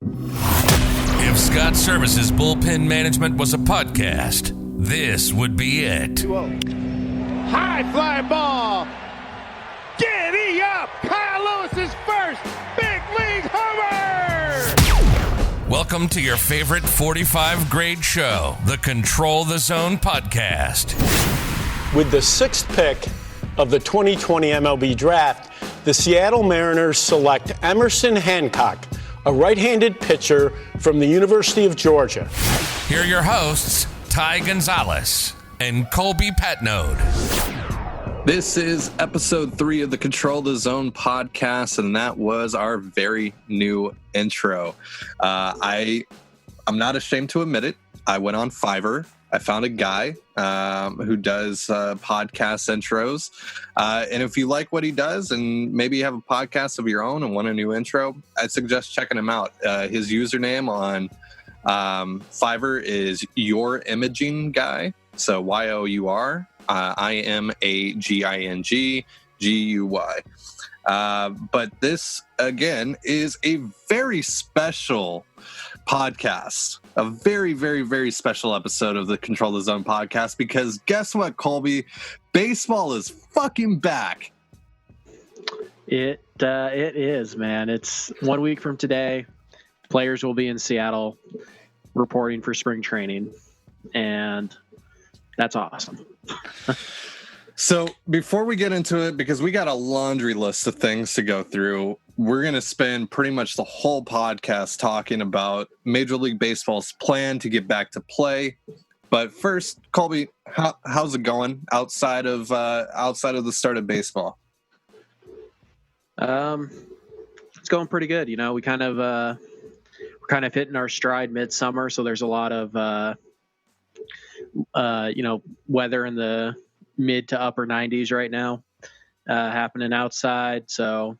If Scott Service's bullpen management was a podcast, this would be it. 2-0. High fly ball. Giddy up. Kyle Lewis is first. Big league homer. Welcome to your favorite 45 grade show, the Control the Zone podcast. With the sixth pick of the 2020 MLB Draft, the Seattle Mariners select Emerson Hancock, a right-handed pitcher from the University of Georgia. Here are your hosts, Ty Gonzalez and Colby Patnode. This is episode 3 of the Control the Zone podcast, and that was our very new intro. I'm not ashamed to admit it. I went on Fiverr. I found a guy who does podcast intros. And if you like what he does and maybe you have a podcast of your own and want a new intro, I'd suggest checking him out. His username on Fiverr is Your Imaging Guy. So YOUR IMAGING GUY. But this, again, is a very special podcast, a very, very, very special episode of the Control the Zone podcast, because guess what, Colby? Baseball is fucking back. It is, man. It's 1 week from today. Players will be in Seattle reporting for spring training, and that's awesome. So before we get into it, because we got a laundry list of things to go through, we're going to spend pretty much the whole podcast talking about Major League Baseball's plan to get back to play. But first, Colby, how's it going outside of the start of baseball? It's going pretty good. You know, we're kind of hitting our stride midsummer, so there's a lot of weather in the mid to upper 90s right now happening outside. So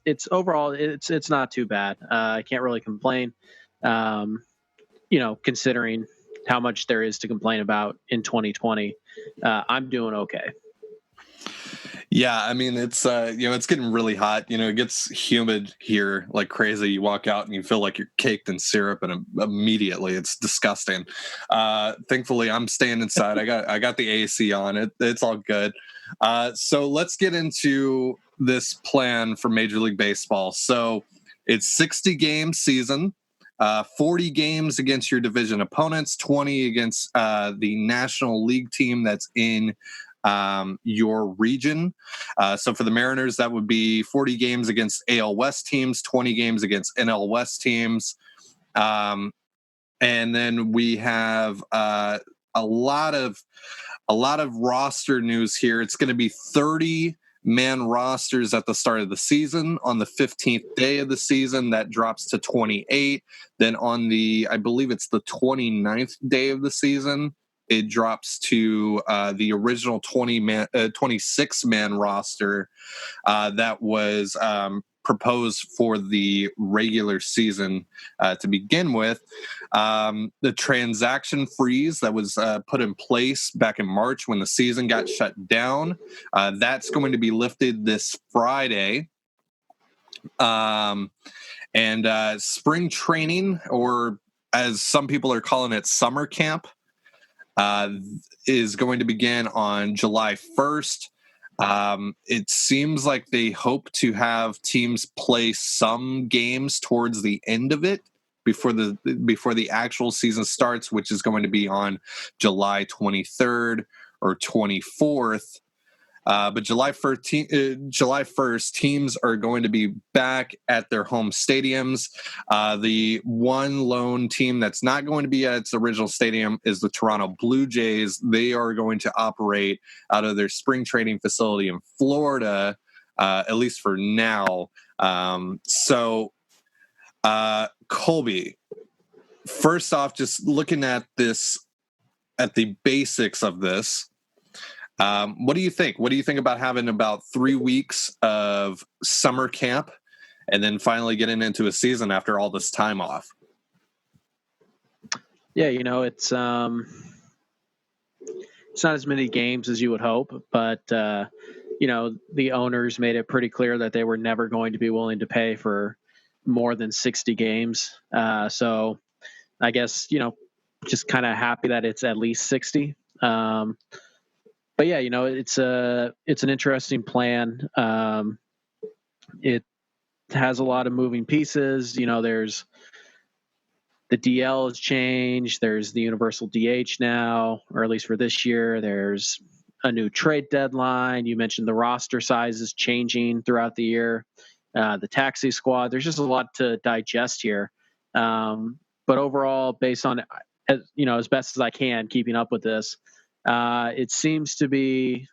it's not too bad. I can't really complain, considering how much there is to complain about in 2020. I'm doing okay. Yeah, I mean, it's it's getting really hot. It gets humid here like crazy. You walk out and you feel like you're caked in syrup, and immediately it's disgusting. Thankfully, I'm staying inside. I got the AC on. It's all good. So let's get into this plan for Major League Baseball. So it's 60 game season, 40 games against your division opponents, 20 against the National League team that's in your region. So for the Mariners, that would be 40 games against AL West teams, 20 games against NL West teams. And then we have a lot of roster news here. It's going to be 30-man rosters at the start of the season. On the 15th day of the season, that drops to 28. Then on I believe it's the 29th day of the season, it drops to the original 26-man roster that was proposed for the regular season to begin with. The transaction freeze that was put in place back in March when the season got shut down, that's going to be lifted this Friday. And spring training, or as some people are calling it, summer camp, is going to begin on July 1st. It seems like they hope to have teams play some games towards the end of it before the actual season starts, which is going to be on July 23rd or 24th. But July 1st, teams are going to be back at their home stadiums. The one lone team that's not going to be at its original stadium is the Toronto Blue Jays. They are going to operate out of their spring training facility in Florida, at least for now. Colby, first off, just looking at this, at the basics of this, what do you think? What do you think about having about 3 weeks of summer camp and then finally getting into a season after all this time off? Yeah, it's not as many games as you would hope, but the owners made it pretty clear that they were never going to be willing to pay for more than 60 games. So I guess, just kind of happy that it's at least 60. But yeah, it's an interesting plan. It has a lot of moving pieces. There's the DL has changed. There's the universal DH now, or at least for this year. There's a new trade deadline. You mentioned the roster size is changing throughout the year. The taxi squad. There's just a lot to digest here. But overall, based on as best as I can, keeping up with this, it seems to be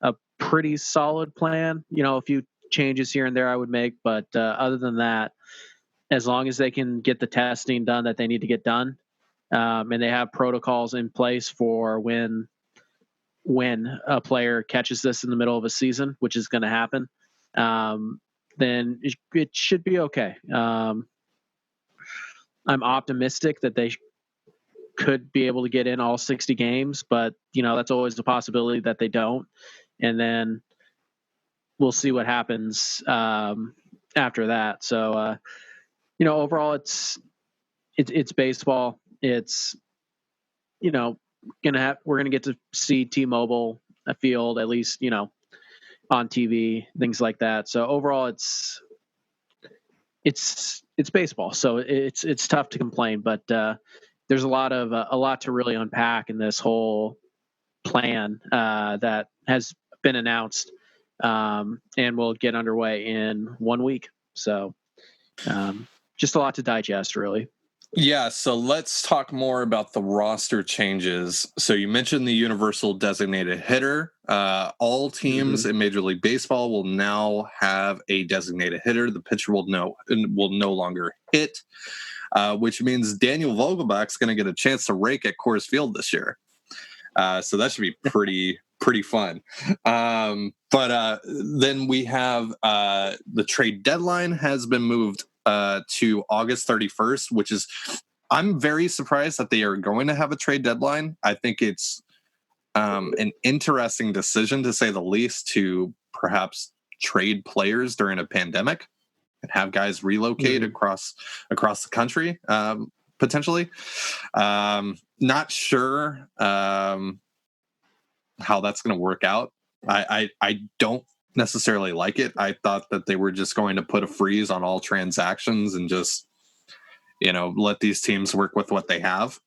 a pretty solid plan. A few changes here and there I would make, but other than that, as long as they can get the testing done that they need to get done, and they have protocols in place for when a player catches this in the middle of a season, which is going to happen, then it should be okay. I'm optimistic that they could be able to get in all 60 games, but that's always a possibility that they don't. And then we'll see what happens after that. So, overall, it's baseball. It's we're gonna get to see T-Mobile field at least on TV, things like that. So overall, it's baseball. So it's tough to complain, but there's a lot to really unpack in this whole plan that has been announced and will get underway in 1 week. So just a lot to digest, really. Yeah, so let's talk more about the roster changes. So you mentioned the universal designated hitter. All teams in Major League Baseball will now have a designated hitter. The pitcher will no longer hit, which means Daniel Vogelbach's going to get a chance to rake at Coors Field this year. So that should be pretty fun. But then we have the trade deadline has been moved to August 31st, which is, I'm very surprised that they are going to have a trade deadline. I think it's an interesting decision, to say the least, to perhaps trade players during a pandemic and have guys relocate across the country, potentially. Not sure how that's going to work out. I don't necessarily like it. I thought that they were just going to put a freeze on all transactions and just, let these teams work with what they have.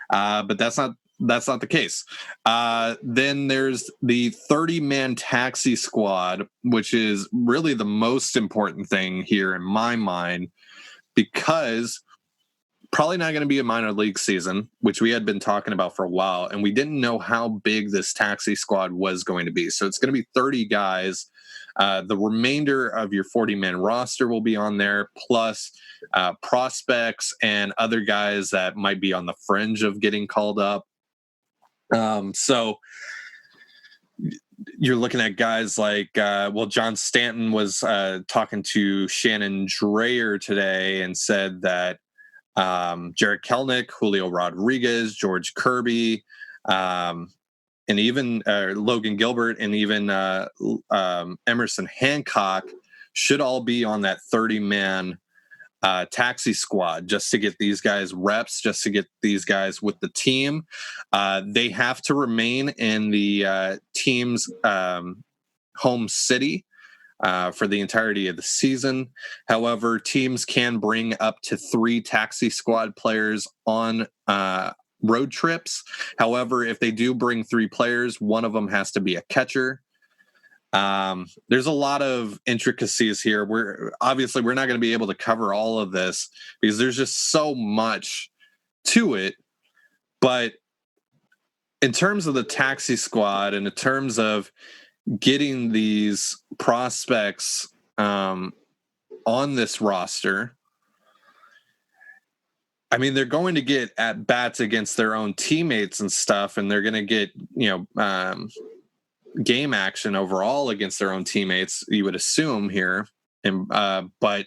But that's not the case. Then there's the 30-man taxi squad, which is really the most important thing here in my mind, because probably not going to be a minor league season, which we had been talking about for a while, and we didn't know how big this taxi squad was going to be. So it's going to be 30 guys. The remainder of your 40-man roster will be on there, plus prospects and other guys that might be on the fringe of getting called up. So you're looking at guys like, John Stanton was talking to Shannon Dreyer today and said that Jarred Kelenic, Julio Rodriguez, George Kirby, and even Logan Gilbert, and even Emerson Hancock should all be on that 30-man taxi squad, just to get these guys reps, just to get these guys with the team. They have to remain in the team's home city for the entirety of the season. However, teams can bring up to 3 taxi squad players on road trips. However, if they do bring 3 players, one of them has to be a catcher. There's a lot of intricacies here. We're not going to be able to cover all of this because there's just so much to it. But in terms of the taxi squad and in terms of getting these prospects on this roster, I mean, they're going to get at bats against their own teammates and stuff, and they're going to get, game action overall against their own teammates, you would assume here. And but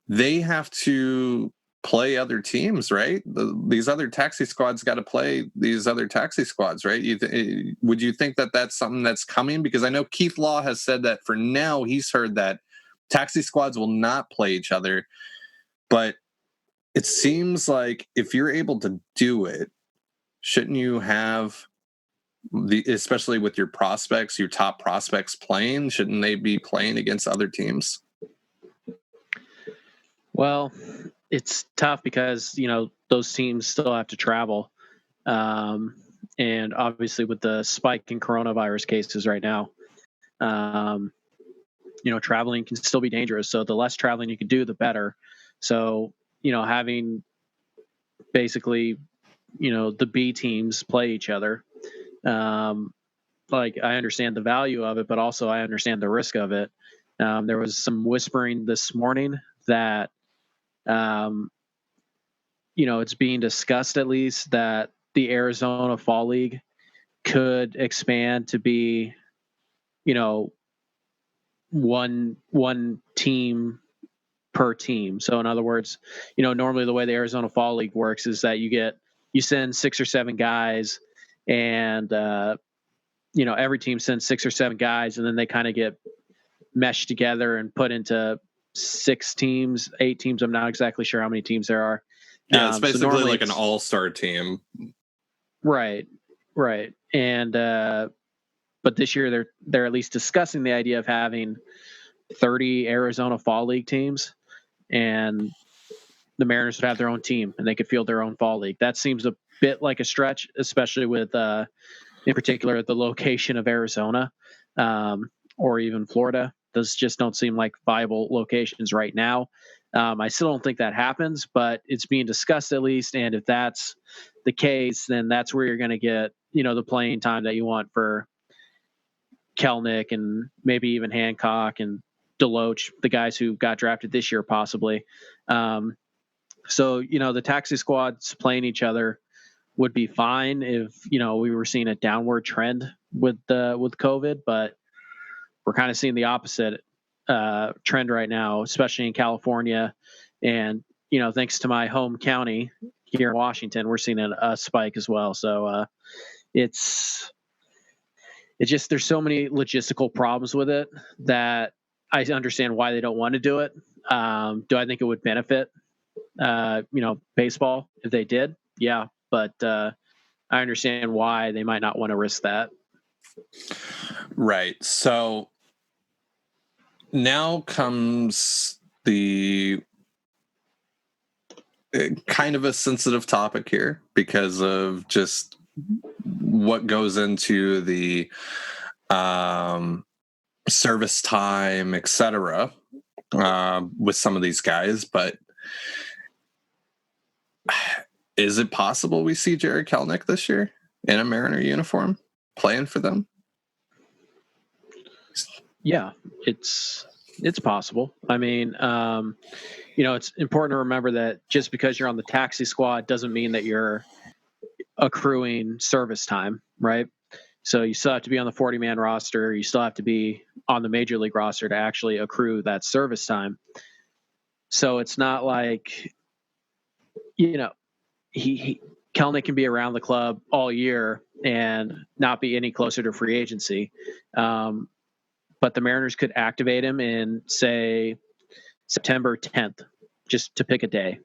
they have to play other teams, right? These other taxi squads got to play these other taxi squads, right? Would you think that that's something that's coming? Because I know Keith Law has said that for now he's heard that taxi squads will not play each other, but it seems like if you're able to do it, shouldn't you have especially with your prospects, your top prospects playing, shouldn't they be playing against other teams? Well, it's tough because, those teams still have to travel. And obviously with the spike in coronavirus cases right now, traveling can still be dangerous. So the less traveling you can do, the better. So, having basically, the B teams play each other. I understand the value of it, but also I understand the risk of it. There was some whispering this morning that, it's being discussed at least that the Arizona Fall League could expand to be, one team per team. So in other words, normally the way the Arizona Fall League works is that you send 6 or 7 guys, and every team sends 6 or 7 guys, and then they kind of get meshed together and put into 6 teams, 8 teams. I'm not exactly sure how many teams there are. Yeah, it's basically like an all-star team. Right. And but this year they're at least discussing the idea of having 30 Arizona Fall League teams, and the Mariners would have their own team and they could field their own Fall League. That seems a bit like a stretch, especially with in particular the location of Arizona, or even Florida. Those just don't seem like viable locations right now. I still don't think that happens, but it's being discussed at least. And if that's the case, then that's where you're going to get, the playing time that you want for Kelenic and maybe even Hancock and Deloach, the guys who got drafted this year, possibly. So, the taxi squads playing each other would be fine if, we were seeing a downward trend with COVID, but we're kind of seeing the opposite trend right now, especially in California. And, thanks to my home county here in Washington, we're seeing a spike as well. So it's just, there's so many logistical problems with it that I understand why they don't want to do it. Do I think it would benefit, baseball if they did? Yeah. But I understand why they might not want to risk that. Right. So now comes the kind of a sensitive topic here because of just what goes into the service time, etc., with some of these guys. But is it possible we see Jared Kelenic this year in a Mariner uniform playing for them? Yeah, it's possible. I mean, it's important to remember that just because you're on the taxi squad doesn't mean that you're accruing service time, right? So you still have to be on the 40-man roster. You still have to be on the major league roster to actually accrue that service time. So it's not like, Kelenic can be around the club all year and not be any closer to free agency. But the Mariners could activate him in, say, September 10th, just to pick a day.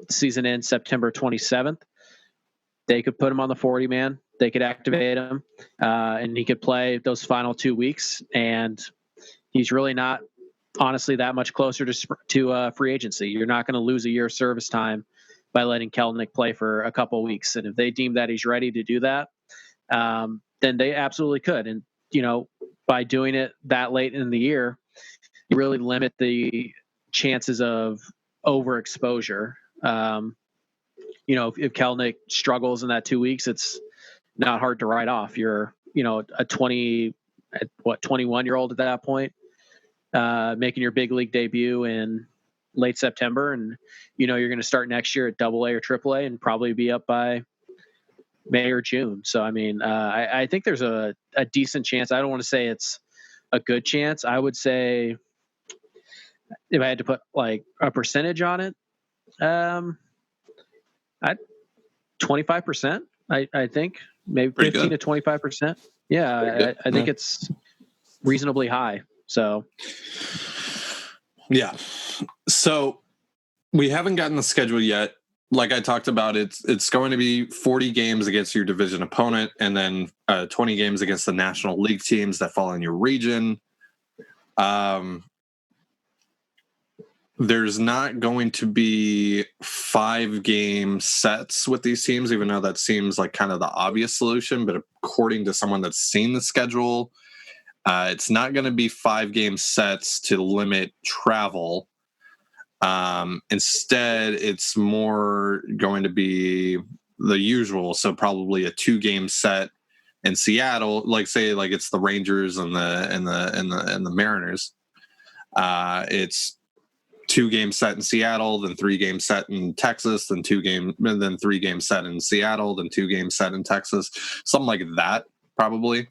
Season ends September 27th. They could put him on the 40-man. They could activate him, and he could play those final 2 weeks. And he's really not, honestly, that much closer to free agency. You're not going to lose a year of service time by letting Kelenic play for a couple of weeks. And if they deem that he's ready to do that, then they absolutely could. And, by doing it that late in the year, you really limit the chances of overexposure. If Kelenic struggles in that 2 weeks, it's not hard to write off. You're, a 21-year-old at that point, making your big league debut in late September. And, you're going to start next year at AA or AAA and probably be up by May or June. So, I mean, I think there's a decent chance. I don't want to say it's a good chance. I would say if I had to put like a percentage on it, 25%, I think maybe 15 to 25%. Yeah. I think it's reasonably high. So, yeah. So we haven't gotten the schedule yet. Like I talked about, it's going to be 40 games against your division opponent, and then 20 games against the National League teams that fall in your region. There's not going to be 5-game sets with these teams, even though that seems like kind of the obvious solution. But according to someone that's seen the schedule, it's not going to be 5-game sets to limit travel. Instead, it's more going to be the usual. So probably a 2-game set in Seattle, like say like it's the Rangers and the Mariners. It's 2-game set in Seattle, then 3-game set in Texas, then 3-game set in Seattle, then 2-game set in Texas, something like that, probably.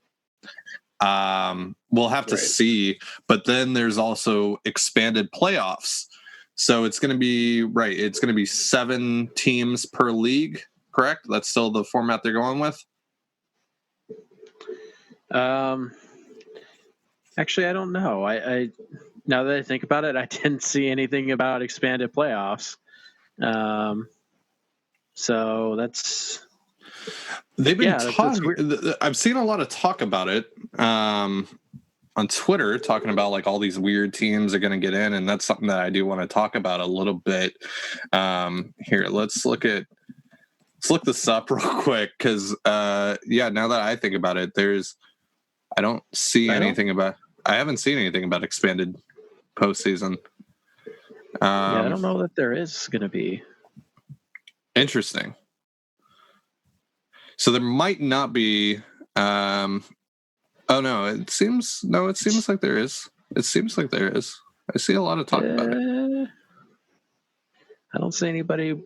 We'll have to see, but then there's also expanded playoffs. So it's going to be 7 teams per league, correct? That's still the format they're going with? Actually, I don't know. I now that I think about it, I didn't see anything about expanded playoffs. So that's they've been talking. I've seen a lot of talk about it on Twitter, talking about like all these weird teams are going to get in, and that's something that I do want to talk about a little bit. Here, let's look this up real quick because now that I think about it, I haven't seen anything about expanded postseason. I don't know that there is going to be. Interesting. So there might not be. It seems like there is. It seems like there is. I see a lot of talk about it. I don't see anybody.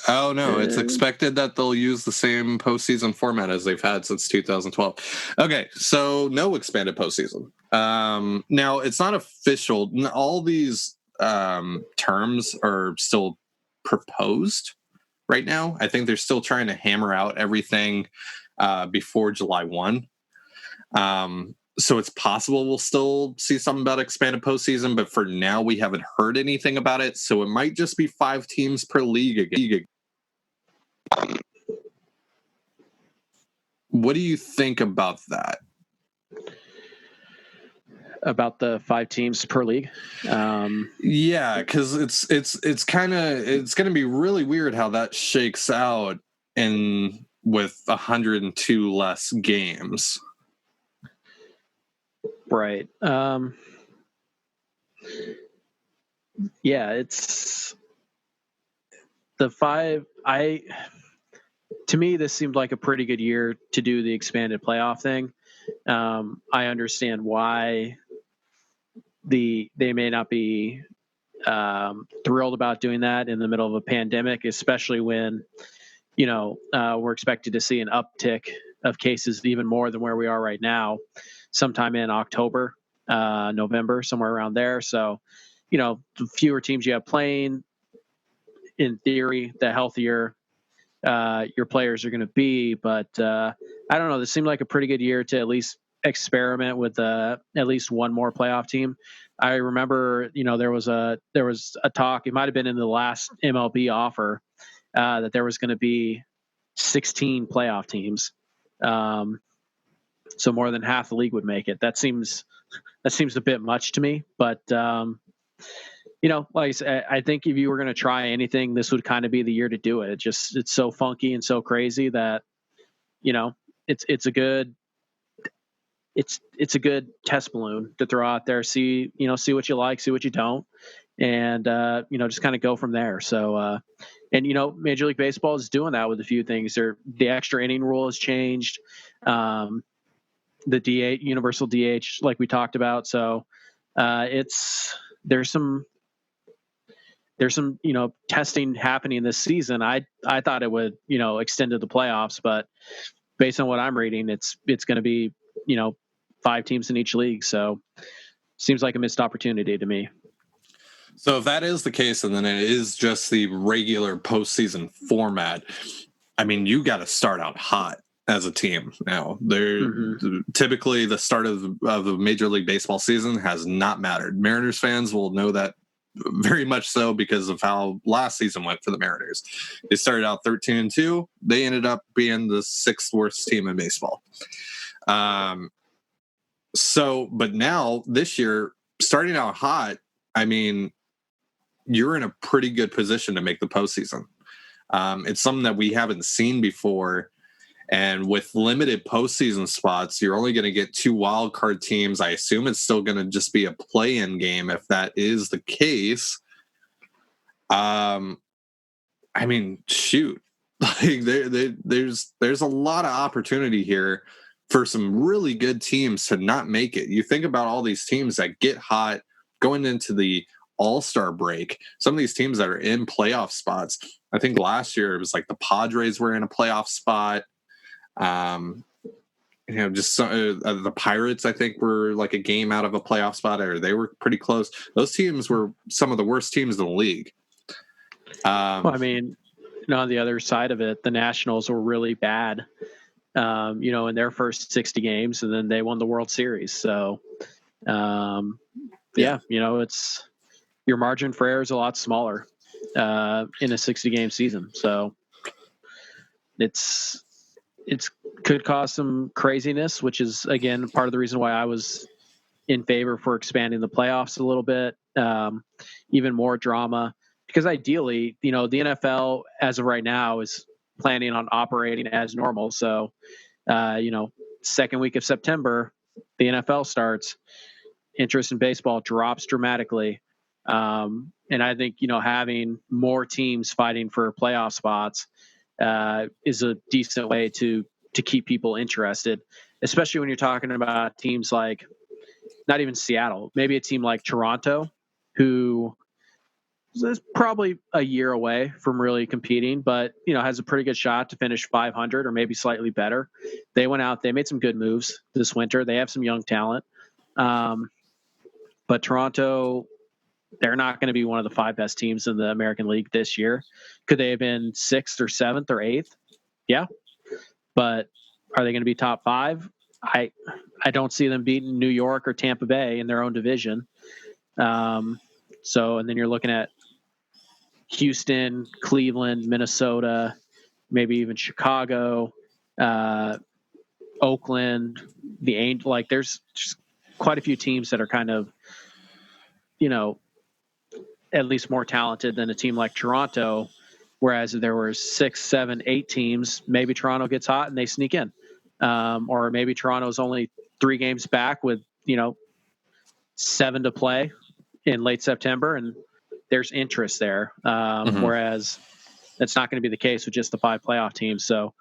Oh no, it's expected that they'll use the same postseason format as they've had since 2012. Okay, so no expanded postseason. Now it's not official. All these terms are still proposed right now. I think they're still trying to hammer out everything before July 1. So it's possible we'll still see something about expanded postseason, but for now we haven't heard anything about it. So it might just be 5 teams per league again. What do you think about that? About the 5 teams per league? Yeah, because it's going to be really weird how that shakes out with 102 less games. Right. It's the 5. To me, this seemed like a pretty good year to do the expanded playoff thing. I understand why they may not be thrilled about doing that in the middle of a pandemic, especially when we're expected to see an uptick of cases even more than where we are right now, sometime in October, November, somewhere around there. So, the fewer teams you have playing, in theory, the healthier your players are going to be. But I don't know. This seemed like a pretty good year to at least experiment with at least one more playoff team. I remember, there was a talk. It might have been in the last MLB offer that there was going to be 16 playoff teams. So more than half the league would make it. That seems a bit much to me, but like I said, I think if you were going to try anything, this would kind of be the year to do it. It's so funky and so crazy that, it's a good test balloon to throw out there, see what you like, see what you don't, and, just kind of go from there. So, Major League Baseball is doing that with a few things. The extra inning rule has changed. The DH, universal DH, like we talked about. So, there's some testing happening this season. I thought it would extend to the playoffs, but based on what I'm reading, it's going to be 5 teams in each league. So seems like a missed opportunity to me. So if that is the case, and then it is just the regular postseason format, I mean, you got to start out hot. as a team now. They're typically the start of the Major League Baseball season has not mattered. Mariners fans will know that very much so because of how last season went for the Mariners. They started out 13-2. They ended up being the 6th worst team in baseball. But now this year, starting out hot, I mean, you're in a pretty good position to make the postseason. It's something that we haven't seen before. And with limited postseason spots, you're only going to get 2 wild card teams. I assume it's still going to just be a play-in game if that is the case. I mean, shoot, like there's a lot of opportunity here for some really good teams to not make it. You think about all these teams that get hot going into the All-Star break. Some of these teams that are in playoff spots. I think last year it was like the Padres were in a playoff spot. The Pirates, I think, were like a game out of a playoff spot, or they were pretty close. Those teams were some of the worst teams in the league. Well, I mean, on the other side of it, the Nationals were really bad, in their first 60 games, and then they won the World Series. So, it's your margin for error is a lot smaller in a 60-game season. So it's could cause some craziness, which is, again, part of the reason why I was in favor for expanding the playoffs a little bit, even more drama, because ideally, the NFL as of right now is planning on operating as normal. So, second week of September, the NFL starts, interest in baseball drops dramatically. And I think, having more teams fighting for playoff spots is a decent way to keep people interested, especially when you're talking about teams like, not even Seattle, maybe a team like Toronto, who is probably a year away from really competing, but, has a pretty good shot to finish 500 or maybe slightly better. They went out, they made some good moves this winter. They have some young talent. But Toronto, they're not going to be one of the 5 best teams in the American League this year. Could they have been 6th or 7th or 8th? Yeah. But are they going to be top 5? I don't see them beating New York or Tampa Bay in their own division. And then you're looking at Houston, Cleveland, Minnesota, maybe even Chicago, Oakland, the Angels. Like, there's just quite a few teams that are kind of, at least more talented than a team like Toronto. Whereas if there were 6, 7, 8 teams, maybe Toronto gets hot and they sneak in. Or maybe Toronto's only 3 games back with, 7 to play in late September, and there's interest there. Whereas that's not going to be the case with just the 5 playoff teams. So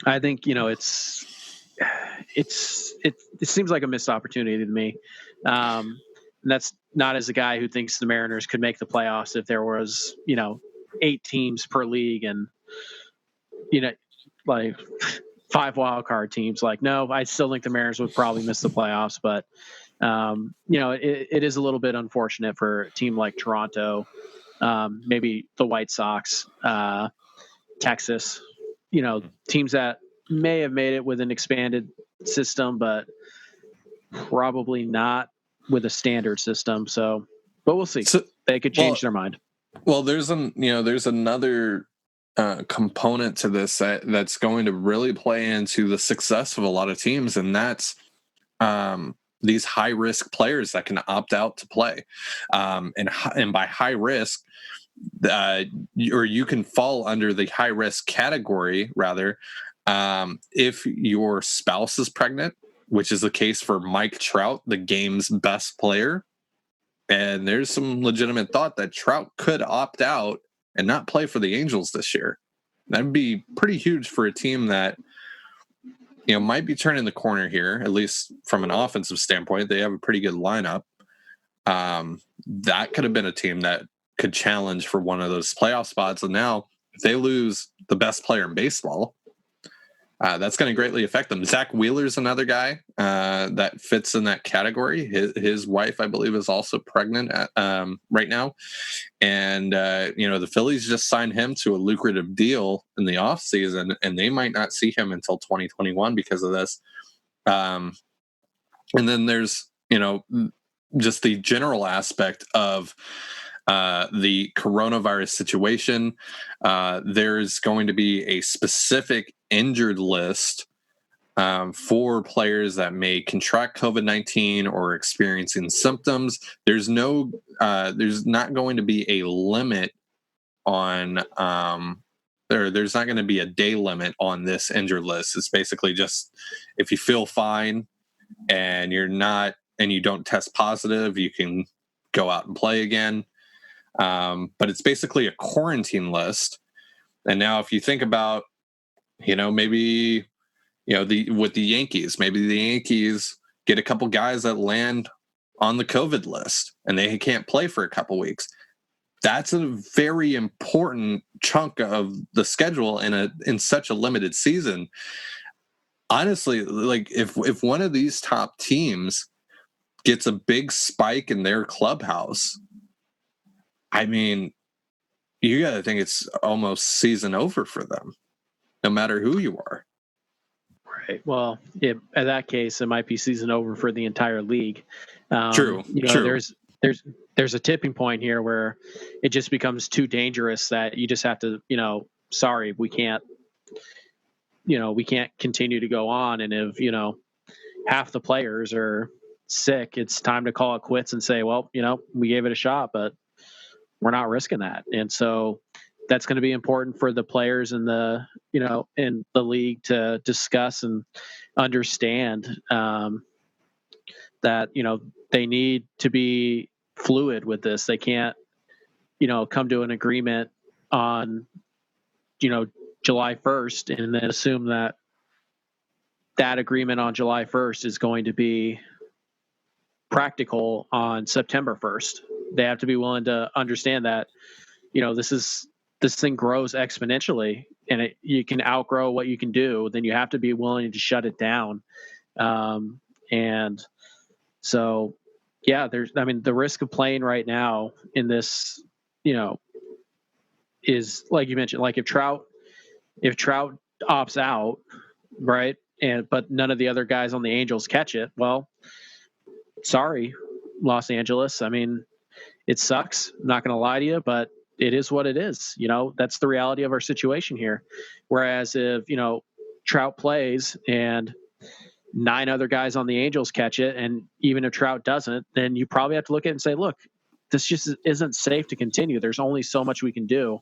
I think, it seems like a missed opportunity to me. And that's not as a guy who thinks the Mariners could make the playoffs if there was, 8 teams per league and, like 5 wild card teams. Like, no, I still think the Mariners would probably miss the playoffs, but it is a little bit unfortunate for a team like Toronto, maybe the White Sox, Texas, teams that may have made it with an expanded system, but probably not with a standard system. So, but we'll see. So, they could change their mind. Well, there's another component to this that's going to really play into the success of a lot of teams, and that's these high risk players that can opt out to play, and by high risk, or you can fall under the high risk category rather, if your spouse is pregnant, which is the case for Mike Trout, the game's best player. And there's some legitimate thought that Trout could opt out and not play for the Angels this year. That'd be pretty huge for a team that, might be turning the corner here, at least from an offensive standpoint. They have a pretty good lineup. That could have been a team that could challenge for one of those playoff spots. And now if they lose the best player in baseball, that's going to greatly affect them. Zach Wheeler's another guy that fits in that category. His wife, I believe, is also pregnant right now. And, the Phillies just signed him to a lucrative deal in the offseason, and they might not see him until 2021 because of this. And then there's, just the general aspect of the coronavirus situation. There's going to be a specific injured list for players that may contract COVID-19 or experiencing symptoms. There's not going to be a limit on there's not going to be a day limit on this injured list. It's basically just if you feel fine and you don't test positive, you can go out and play again. But it's basically a quarantine list. And now if you think about, maybe, with the Yankees, maybe the Yankees get a couple guys that land on the COVID list and they can't play for a couple weeks. That's a very important chunk of the schedule in such a limited season. Honestly, like if one of these top teams gets a big spike in their clubhouse, I mean, you got to think it's almost season over for them, no matter who you are. Right. Well, in that case, it might be season over for the entire league. True. True. There's a tipping point here where it just becomes too dangerous that you just have to, sorry, we can't continue to go on. And if, half the players are sick, it's time to call it quits and say, well, we gave it a shot, but we're not risking that. And so that's going to be important for the players in the league to discuss and understand that, they need to be fluid with this. They can't, come to an agreement on, July 1st and then assume that agreement on July 1st is going to be practical on September 1st. They have to be willing to understand that, this thing grows exponentially and you can outgrow what you can do. Then you have to be willing to shut it down. And so, yeah, the risk of playing right now in this, is like you mentioned, like if Trout opts out, right. But none of the other guys on the Angels catch it. Well, sorry, Los Angeles. I mean, it sucks. I'm not going to lie to you, but it is what it is. That's the reality of our situation here. Whereas if, Trout plays and 9 other guys on the Angels catch it, and even if Trout doesn't, then you probably have to look at it and say, look, this just isn't safe to continue. There's only so much we can do.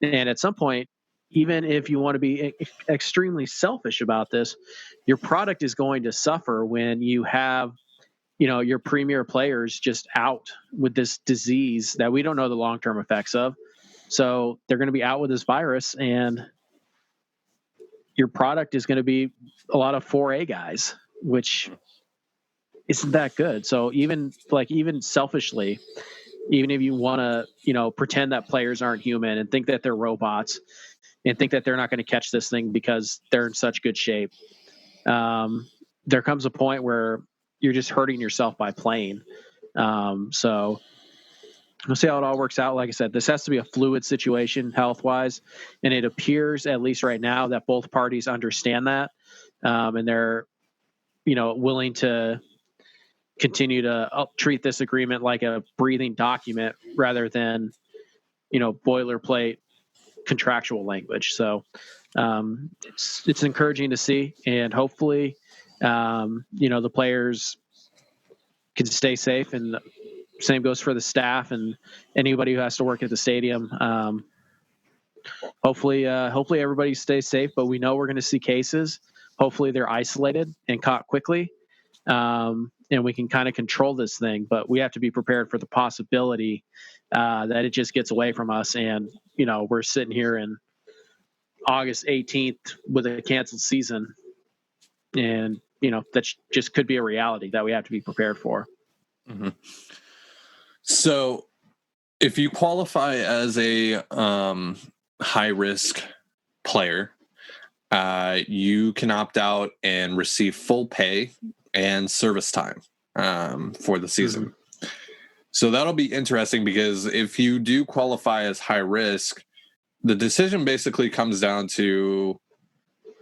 And at some point, even if you want to be extremely selfish about this, your product is going to suffer when you have, your premier players just out with this disease that we don't know the long-term effects of. So they're going to be out with this virus, and your product is going to be a lot of 4A guys, which isn't that good. So even selfishly, even if you want to, pretend that players aren't human and think that they're robots and think that they're not going to catch this thing because they're in such good shape, there comes a point where you're just hurting yourself by playing. So we'll see how it all works out. Like I said, this has to be a fluid situation health-wise, and it appears, at least right now, that both parties understand that, and they're, willing to continue to treat this agreement like a breathing document rather than, boilerplate contractual language. So it's encouraging to see, and hopefully, the players can stay safe, and same goes for the staff and anybody who has to work at the stadium. Hopefully everybody stays safe, but we know we're going to see cases. Hopefully they're isolated and caught quickly. And we can kind of control this thing, but we have to be prepared for the possibility that it just gets away from us. And, we're sitting here in August 18th with a canceled season. And, that just could be a reality that we have to be prepared for. Mm-hmm. So if you qualify as a high risk player, you can opt out and receive full pay and service time for the season. Mm-hmm. So that'll be interesting because if you do qualify as high risk, the decision basically comes down to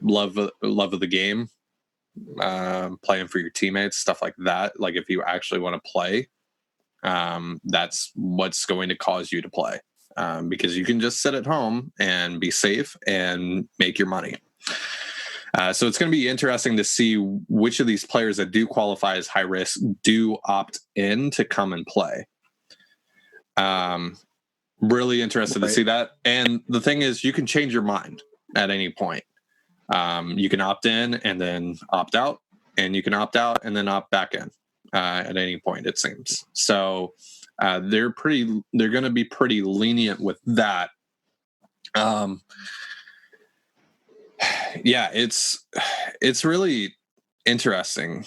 love of the game, playing for your teammates, stuff like that. Like if you actually want to play, that's what's going to cause you to play, because you can just sit at home and be safe and make your money. So it's going to be interesting to see which of these players that do qualify as high risk do opt in to come and play. Really interested to see that. And the thing is, you can change your mind at any point. You can opt in and then opt out, and you can opt out and then opt back in at any point, it seems. So they're going to be pretty lenient with that. Yeah, it's really interesting.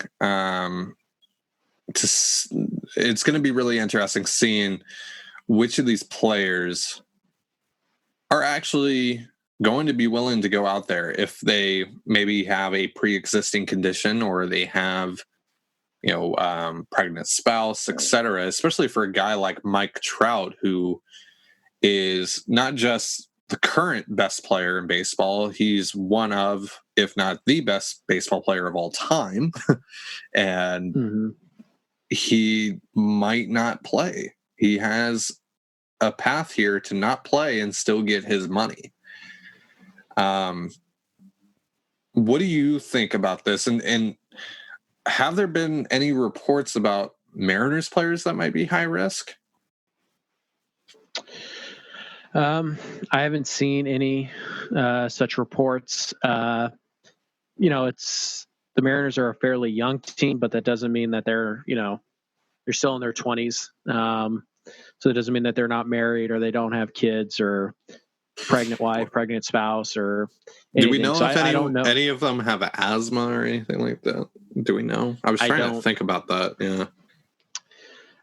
It's going to be really interesting seeing which of these players are actually going to be willing to go out there if they maybe have a pre-existing condition or they have, pregnant spouse, etc. Especially for a guy like Mike Trout, who is not just the current best player in baseball. He's one of, if not the best baseball player of all time. And he might not play. He has a path here to not play and still get his money. What do you think about this? And have there been any reports about Mariners players that might be high risk? I haven't seen any such reports. It's the Mariners are a fairly young team, but that doesn't mean that they're still in their 20s. So it doesn't mean that they're not married or they don't have kids or pregnant wife, pregnant spouse, or anything. Do we know if any of them have asthma or anything like that? Do we know? I was trying to think about that. Yeah.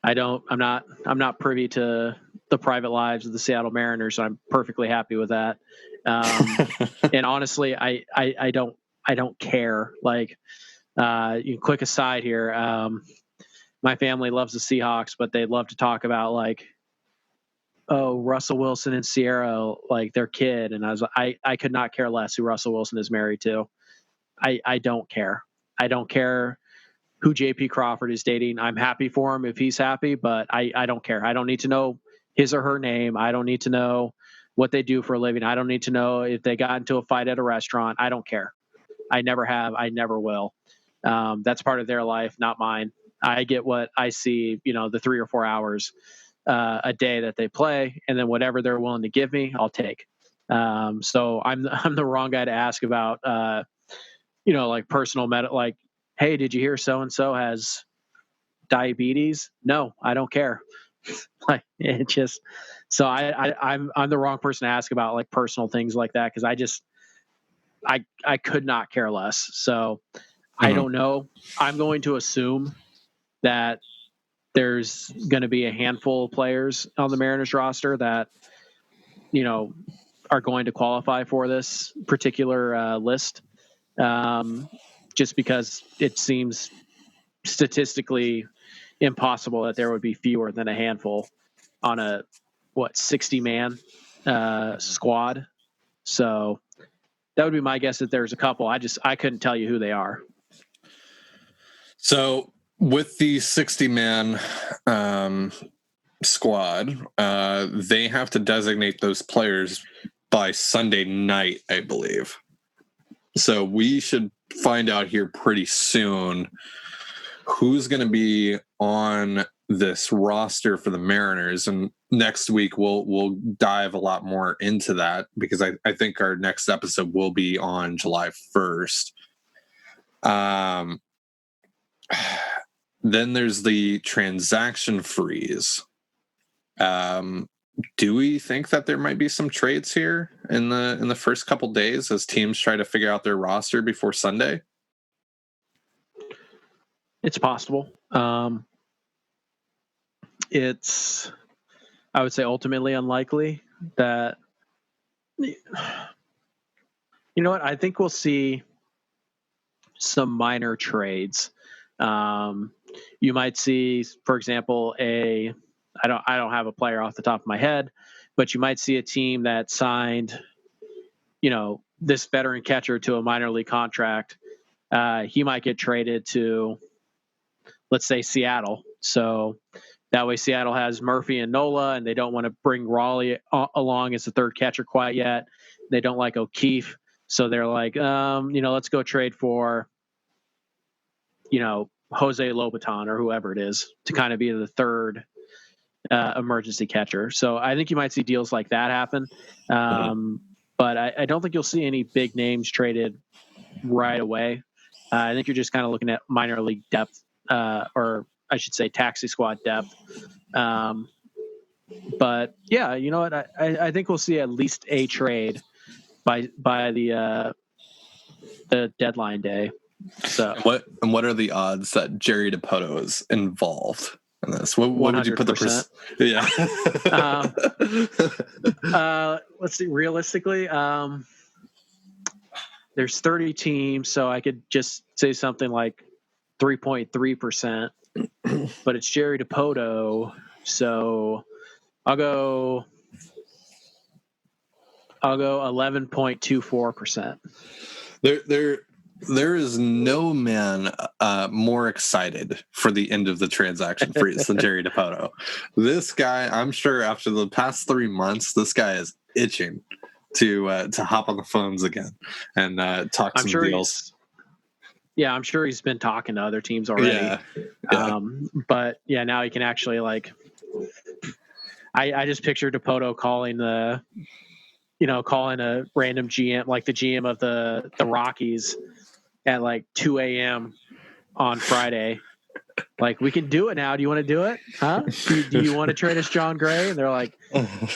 I'm not privy to the private lives of the Seattle Mariners. So I'm perfectly happy with that. And honestly, I don't care. Like, quick aside here. My family loves the Seahawks, but they love to talk about like, oh, Russell Wilson and Sierra, like their kid. And I could not care less who Russell Wilson is married to. I don't care. I don't care who JP Crawford is dating. I'm happy for him if he's happy, but I don't care. I don't need to know his or her name. I don't need to know what they do for a living. I don't need to know if they got into a fight at a restaurant. I don't care. I never have. I never will. That's part of their life, not mine. I get what I see, the 3 or 4 hours a day that they play, and then whatever they're willing to give me, I'll take. So I'm the wrong guy to ask about, like personal like, hey, did you hear so-and-so has diabetes? No, I don't care. Like it just, so I'm the wrong person to ask about like personal things like that. Cause I could not care less. So I don't know. I'm going to assume that there's going to be a handful of players on the Mariners roster that, are going to qualify for this particular list. Just because it seems statistically impossible that there would be fewer than a handful on a 60-man squad. So that would be my guess that there's a couple. I couldn't tell you who they are. So with the 60-man squad, they have to designate those players by Sunday night, I believe. So we should find out here pretty soon who's going to be on this roster for the Mariners. And next week we'll dive a lot more into that because I think our next episode will be on July 1st. Then there's the transaction freeze. Do we think that there might be some trades here in the first couple days as teams try to figure out their roster before Sunday? It's possible. It's, I would say, ultimately unlikely that You know what? I think we'll see some minor trades. You might see, for example, I don't have a player off the top of my head, but you might see a team that signed, this veteran catcher to a minor league contract. He might get traded to, let's say, Seattle. So that way Seattle has Murphy and Nola, and they don't want to bring Raleigh along as the third catcher quite yet. They don't like O'Keefe. So they're like, let's go trade for, Jose Lobaton or whoever it is to kind of be the third emergency catcher. So I think you might see deals like that happen. But I don't think you'll see any big names traded right away. I think you're just kind of looking at minor league depth, or I should say taxi squad depth. But yeah, you know what? I think we'll see at least a trade by the deadline day. So what are the odds that Jerry DiPoto is involved in this? What would you put the percent? Yeah. Let's see. Realistically, there's 30 teams, so I could just say something like 3.3%. But it's Jerry DiPoto, so I'll go 11.24%. There is no man more excited for the end of the transaction freeze than Jerry DiPoto. This guy, I'm sure after the past 3 months, this guy is itching to hop on the phones again and talk some deals. I'm sure he's been talking to other teams already. Yeah. But yeah, now he can actually I just picture DiPoto calling a random GM, like the GM of the Rockies, at 2 a.m. on Friday. Like, we can do it now. Do you want to do it? Huh? Do you want to trade us John Gray? And they're like,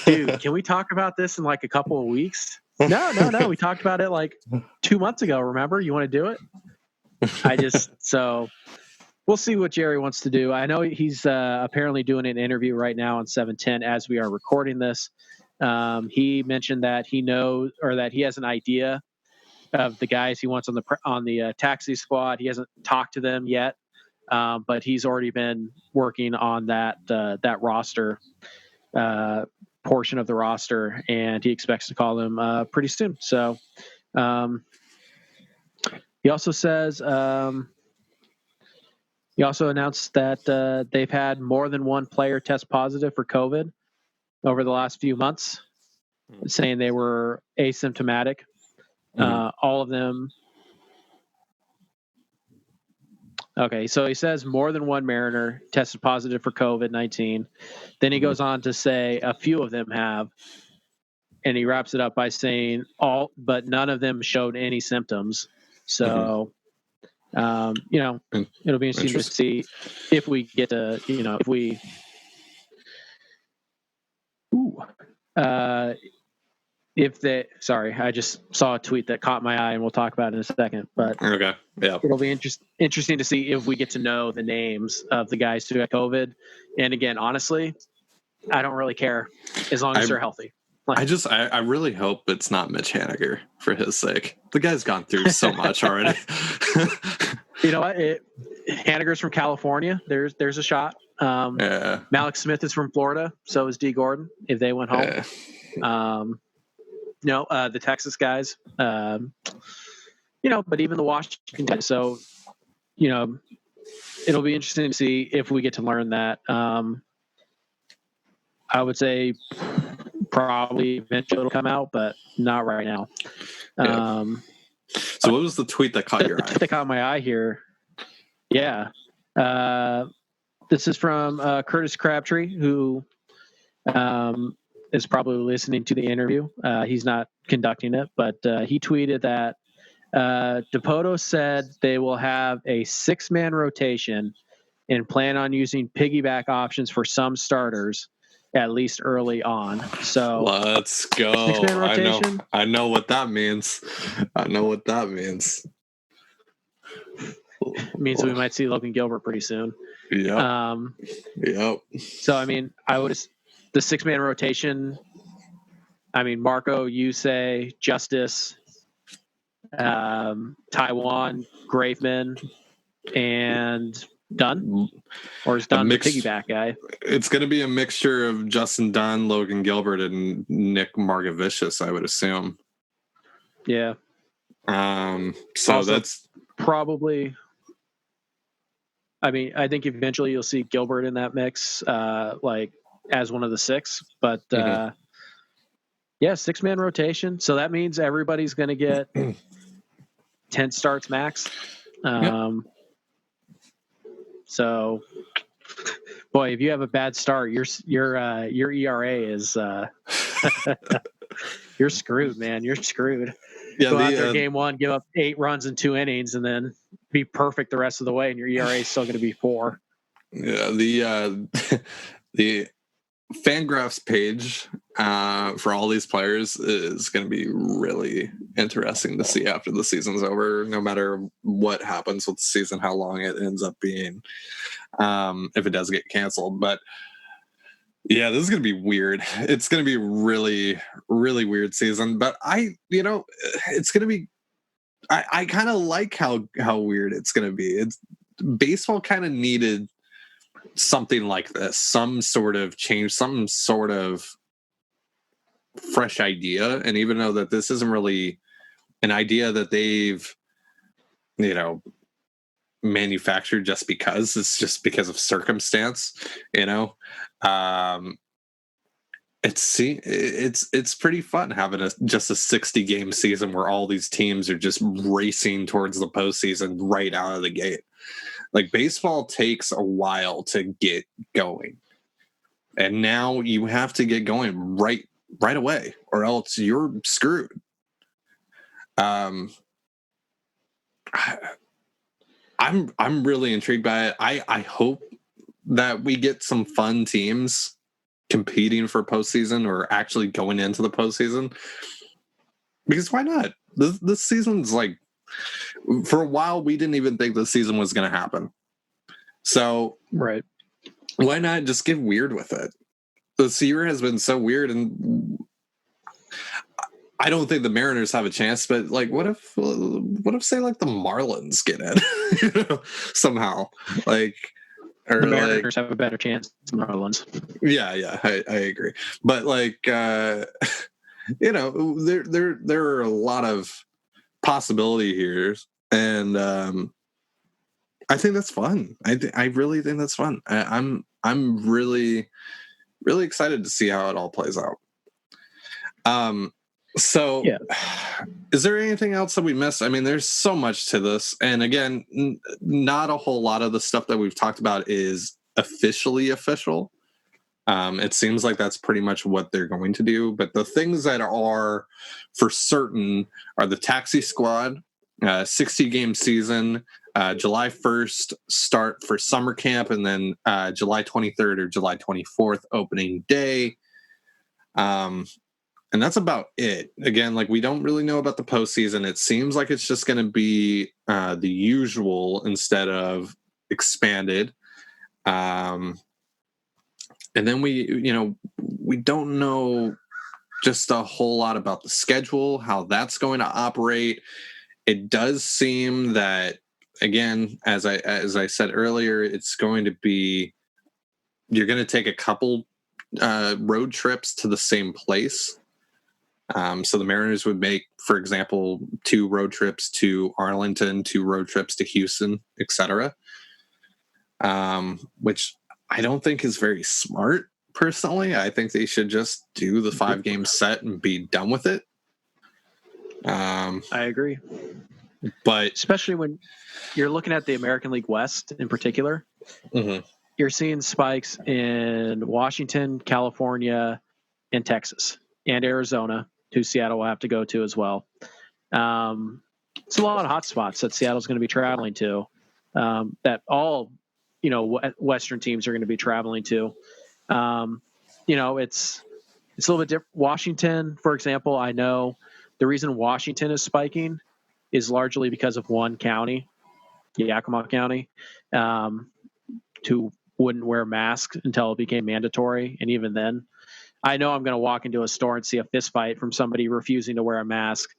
dude, can we talk about this in a couple of weeks? No. We talked about it 2 months ago. Remember? You want to do it? So we'll see what Jerry wants to do. I know he's apparently doing an interview right now on 710 as we are recording this. He mentioned that he knows, or that he has an idea of the guys he wants on the taxi squad. He hasn't talked to them yet, but he's already been working on that roster portion of the roster, and he expects to call them pretty soon. So he also says he also announced that they've had more than one player test positive for COVID over the last few months, saying they were asymptomatic. All of them. Okay, so he says more than one Mariner tested positive for COVID-19. Then he goes on to say a few of them have, and he wraps it up by saying all, but none of them showed any symptoms. So, it'll be interesting to see if we get to, if we. Sorry, I just saw a tweet that caught my eye, and we'll talk about it in a second. But okay, yeah, it'll be interesting to see if we get to know the names of the guys who got COVID. And again, honestly, I don't really care as long as they're healthy. I really hope it's not Mitch Haniger for his sake. The guy's gone through so much already. You know what? Haniger's from California. There's a shot. Malik Smith is from Florida. So is D. Gordon. If they went home. The Texas guys, but even the Washington guys. So, it'll be interesting to see if we get to learn that. I would say probably eventually it'll come out, but not right now. Yeah. So what was the tweet that caught your eye? That caught my eye here. Yeah. This is from Curtis Crabtree, who is probably listening to the interview. He's not conducting it, but he tweeted that DiPoto said they will have a 6-man rotation and plan on using piggyback options for some starters, at least early on. So let's go. 6-man rotation. I know what that means. It means we might see Logan Gilbert pretty soon. Yeah. Yep. So, the 6-man rotation, Marco, Yusei, Justice, Taiwan, Graveman, and Dunn? Or is Dunn the piggyback guy? It's going to be a mixture of Justin Dunn, Logan Gilbert, and Nick Margavicius, I would assume. Yeah. So also, that's probably. I mean, I think eventually you'll see Gilbert in that mix, like as one of the six. But yeah, 6-man rotation. So that means everybody's going to get 10 starts max. So, boy, if you have a bad start, your ERA is you're screwed, man. You're screwed. Yeah, go out there game one, give up 8 runs in 2 innings, and then be perfect the rest of the way, and your ERA is still going to be 4. Yeah, the Fangraphs page for all these players is going to be really interesting to see after the season's over, no matter what happens with the season, how long it ends up being, if it does get canceled. But yeah, this is going to be weird. It's going to be really, really weird season. But it's going to be, I kind of like how weird it's going to be. It's baseball kind of needed something like this, some sort of change, some sort of fresh idea. And even though that this isn't really an idea that they've, manufactured just because it's just because of circumstance, it's pretty fun having just a 60 game season where all these teams are just racing towards the postseason right out of the gate. Like, baseball takes a while to get going, and now you have to get going right away, or else you're screwed. I'm really intrigued by it. I hope that we get some fun teams competing for postseason or actually going into the postseason, because why not? This season's like, for a while we didn't even think this season was going to happen. So right, why not just get weird with it? This year has been so weird, and I don't think the Mariners have a chance. But like, what if say like the Marlins get in somehow? Like, or the Mariners have a better chance than the Marlins. Yeah, I agree. But like, there are a lot of possibility here, and I think that's fun. I really think that's fun. I'm really, really excited to see how it all plays out. So yeah. Is there anything else that we missed? I mean, there's so much to this, and again, not a whole lot of the stuff that we've talked about is officially official. It seems like that's pretty much what they're going to do, but the things that are for certain are the taxi squad, 60-game season, July 1st start for summer camp, and then July 23rd or July 24th opening day. And that's about it. Again, like, we don't really know about the postseason. It seems like it's just going to be the usual instead of expanded. And then we don't know just a whole lot about the schedule, how that's going to operate. It does seem that, again, as I said earlier, it's going to be, you're going to take a couple road trips to the same place. So the Mariners would make, for example, 2 road trips to Arlington, 2 road trips to Houston, etc. Which I don't think is very smart, personally. I think they should just do the 5-game set and be done with it. I agree. But especially when you're looking at the American League West in particular, you're seeing spikes in Washington, California, and Texas, and Arizona, who Seattle will have to go to as well. It's a lot of hot spots that Seattle's going to be traveling to, that all, Western teams are going to be traveling to. It's a little bit different. Washington, for example, I know the reason Washington is spiking is largely because of one county, Yakima County, who wouldn't wear masks until it became mandatory. And even then, I know I'm going to walk into a store and see a fist fight from somebody refusing to wear a mask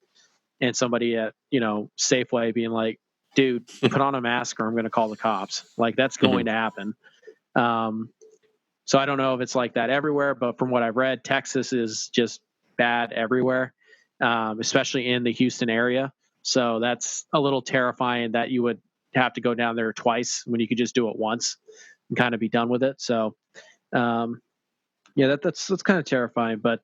and somebody at, Safeway being like, dude, put on a mask or I'm going to call the cops. Like, that's going to happen. So I don't know if it's like that everywhere, but from what I've read, Texas is just bad everywhere, especially in the Houston area. So that's a little terrifying that you would have to go down there twice when you could just do it once and kind of be done with it. So, that's kind of terrifying. But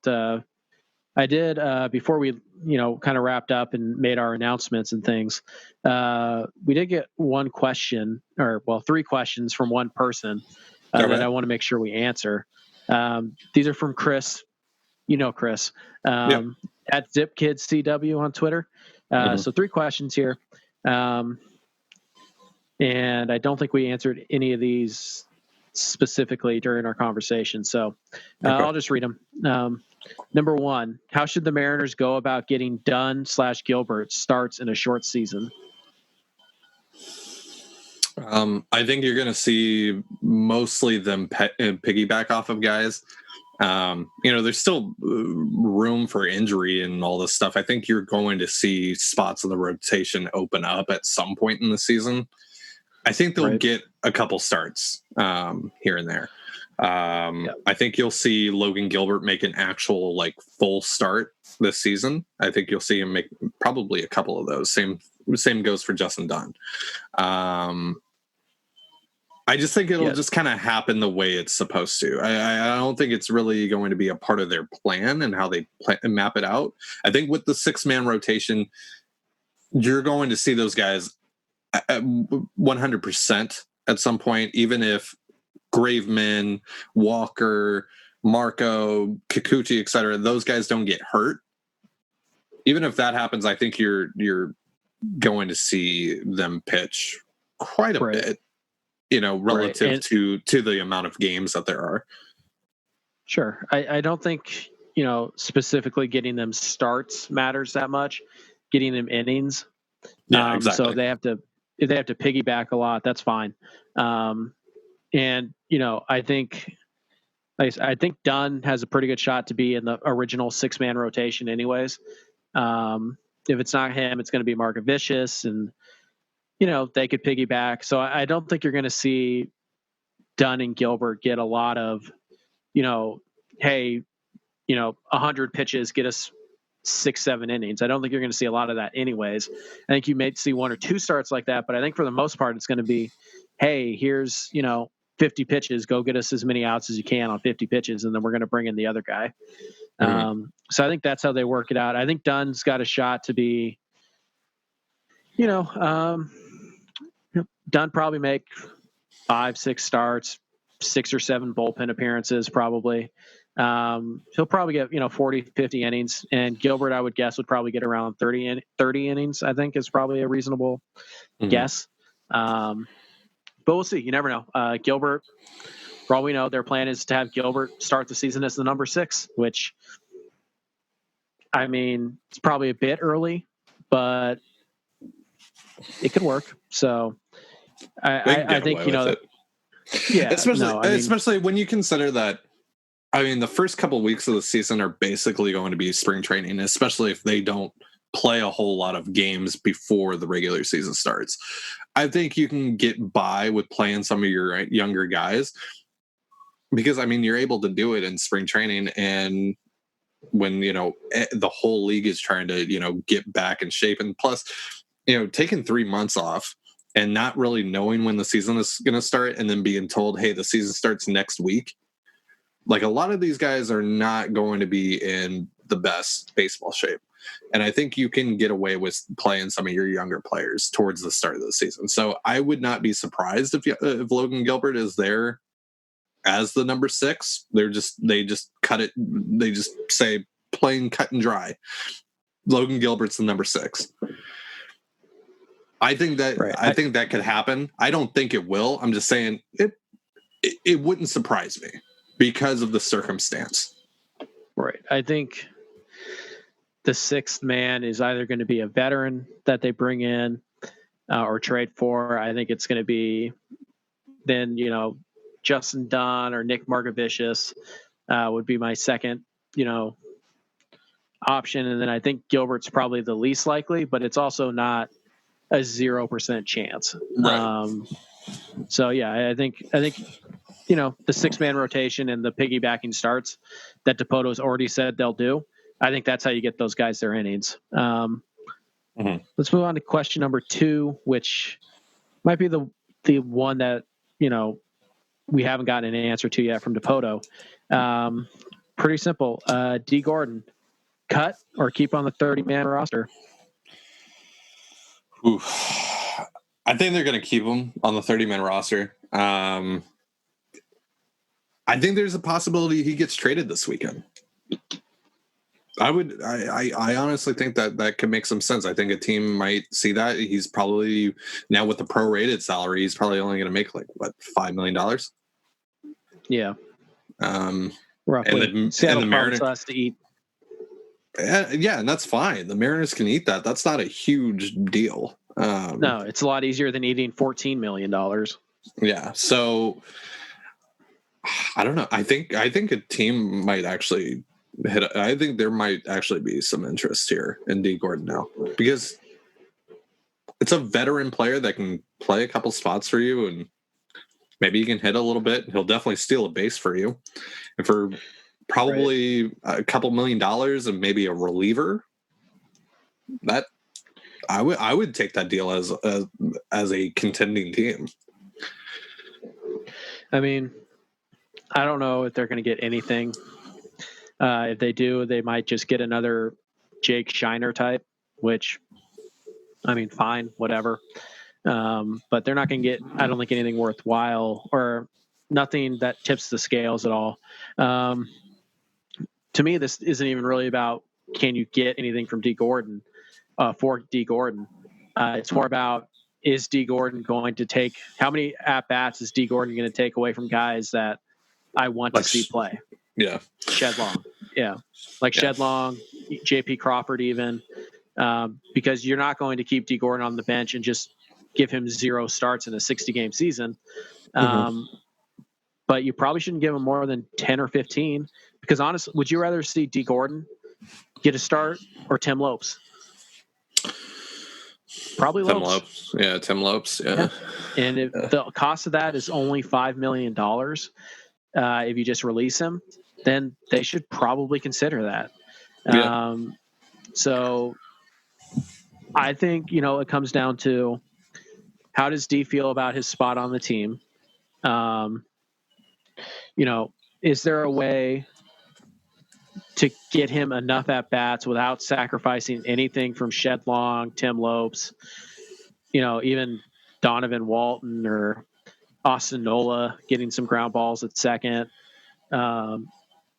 I did, before we, kind of wrapped up and made our announcements and things, we did get one question, or three questions from one person that I want to make sure we answer. These are from Chris. Chris, at ZipKidsCW on Twitter. So three questions here. And I don't think we answered any of these specifically during our conversation. So I'll just read them. Number one, how should the Mariners go about getting Dunn/Gilbert starts in a short season? I think you're going to see mostly them piggyback off of guys. There's still room for injury and all this stuff. I think you're going to see spots in the rotation open up at some point in the season. I think they'll get a couple starts here and there. I think you'll see Logan Gilbert make an actual full start this season. I think you'll see him make probably a couple of those. Same goes for Justin Dunn. I just think it'll just kind of happen the way it's supposed to. I don't think it's really going to be a part of their plan and how they map it out. I think with the 6-man rotation, you're going to see those guys at 100% at some point, even if Graveman, Walker, Marco, Kikuchi, etc., those guys don't get hurt. Even if that happens, I think you're going to see them pitch quite a bit, relative to the amount of games that there are. Sure. I don't think, specifically getting them starts matters that much. Getting them innings. Yeah, exactly. So if they have to piggyback a lot, that's fine. And I think Dunn has a pretty good shot to be in the original 6-man rotation anyways. If it's not him, it's going to be Markavicius, and they could piggyback. So I don't think you're going to see Dunn and Gilbert get a lot of, hey, 100 pitches, get us 6-7 innings. I don't think you're going to see a lot of that anyways. I think you may see 1 or 2 starts like that, but I think for the most part, it's going to be, hey, here's, 50 pitches, go get us as many outs as you can on 50 pitches, and then we're going to bring in the other guy. So I think that's how they work it out. I think Dunn's got a shot to be, Dunn probably make 5-6 starts, 6 or 7 bullpen appearances probably. He'll probably get 40-50 innings, and Gilbert, I would guess, would probably get around 30 innings. I think is probably a reasonable guess. But we'll see. You never know. Gilbert, for all we know, their plan is to have Gilbert start the season as the number 6, which, I mean, it's probably a bit early, but it could work. So I think especially when you consider that. I mean, the first couple of weeks of the season are basically going to be spring training, especially if they don't play a whole lot of games before the regular season starts. I think you can get by with playing some of your younger guys because, I mean, you're able to do it in spring training, and when, the whole league is trying to, get back in shape. And plus, taking 3 months off and not really knowing when the season is going to start and then being told, hey, the season starts next week. Like, a lot of these guys are not going to be in the best baseball shape. And I think you can get away with playing some of your younger players towards the start of the season. So I would not be surprised if Logan Gilbert is there as the number 6. They just cut it. They just say plain cut and dry. Logan Gilbert's the number 6. I think that could happen. I don't think it will. I'm just saying it wouldn't surprise me because of the circumstance. Right. I think the 6th man is either going to be a veteran that they bring in or trade for. I think it's going to be then, Justin Dunn or Nick Markavicius would be my second, option, and then I think Gilbert's probably the least likely, but it's also not a 0% chance. Right. So yeah, I think the 6-man rotation and the piggybacking starts that DePoto's already said they'll do. I think that's how you get those guys their innings. Let's move on to question number 2, which might be the one that we haven't gotten an answer to yet from DePoto. Pretty simple. D. Gordon, cut or keep on the 30-man roster? Oof. I think they're going to keep him on the 30-man roster. I think there's a possibility he gets traded this weekend. I honestly think that could make some sense. I think a team might see that. He's probably, now with the prorated salary, he's probably only going to make $5 million. Yeah. Roughly. And the Mariners has to eat. Yeah, and that's fine. The Mariners can eat that. That's not a huge deal. No, it's a lot easier than eating $14 million. Yeah, so I don't know. I think a team might actually hit. I think there might actually be some interest here in D. Gordon now, because it's a veteran player that can play a couple spots for you, and maybe he can hit a little bit. He'll definitely steal a base for you, and for probably a couple $1 million and maybe a reliever, that I would take that deal as a contending team. I mean, I don't know if they're going to get anything. If they do, they might just get another Jake Shiner type, which, I mean, fine, whatever. But they're not going to get, I don't think, anything worthwhile or nothing that tips the scales at all. To me, this isn't even really about can you get anything from D. Gordon for D. Gordon. It's more about, is D. Gordon going to take, how many at-bats is D. Gordon going to take away from guys that I want to see play? Yeah. Shed Long. Yeah. Shed Long, JP Crawford even, because you're not going to keep D. Gordon on the bench and just give him 0 starts in a 60-game season. But you probably shouldn't give him more than 10 or 15, because honestly, would you rather see D. Gordon get a start or Tim Lopes? Probably Tim Lopes. Lopes. Yeah, Tim Lopes. Yeah. And if the cost of that is only $5 million, if you just release him, then they should probably consider that. So I think, it comes down to, how does D feel about his spot on the team? Is there a way to get him enough at bats without sacrificing anything from Shed Long, Tim Lopes, even Donovan Walton or Austin Nola getting some ground balls at second? Now,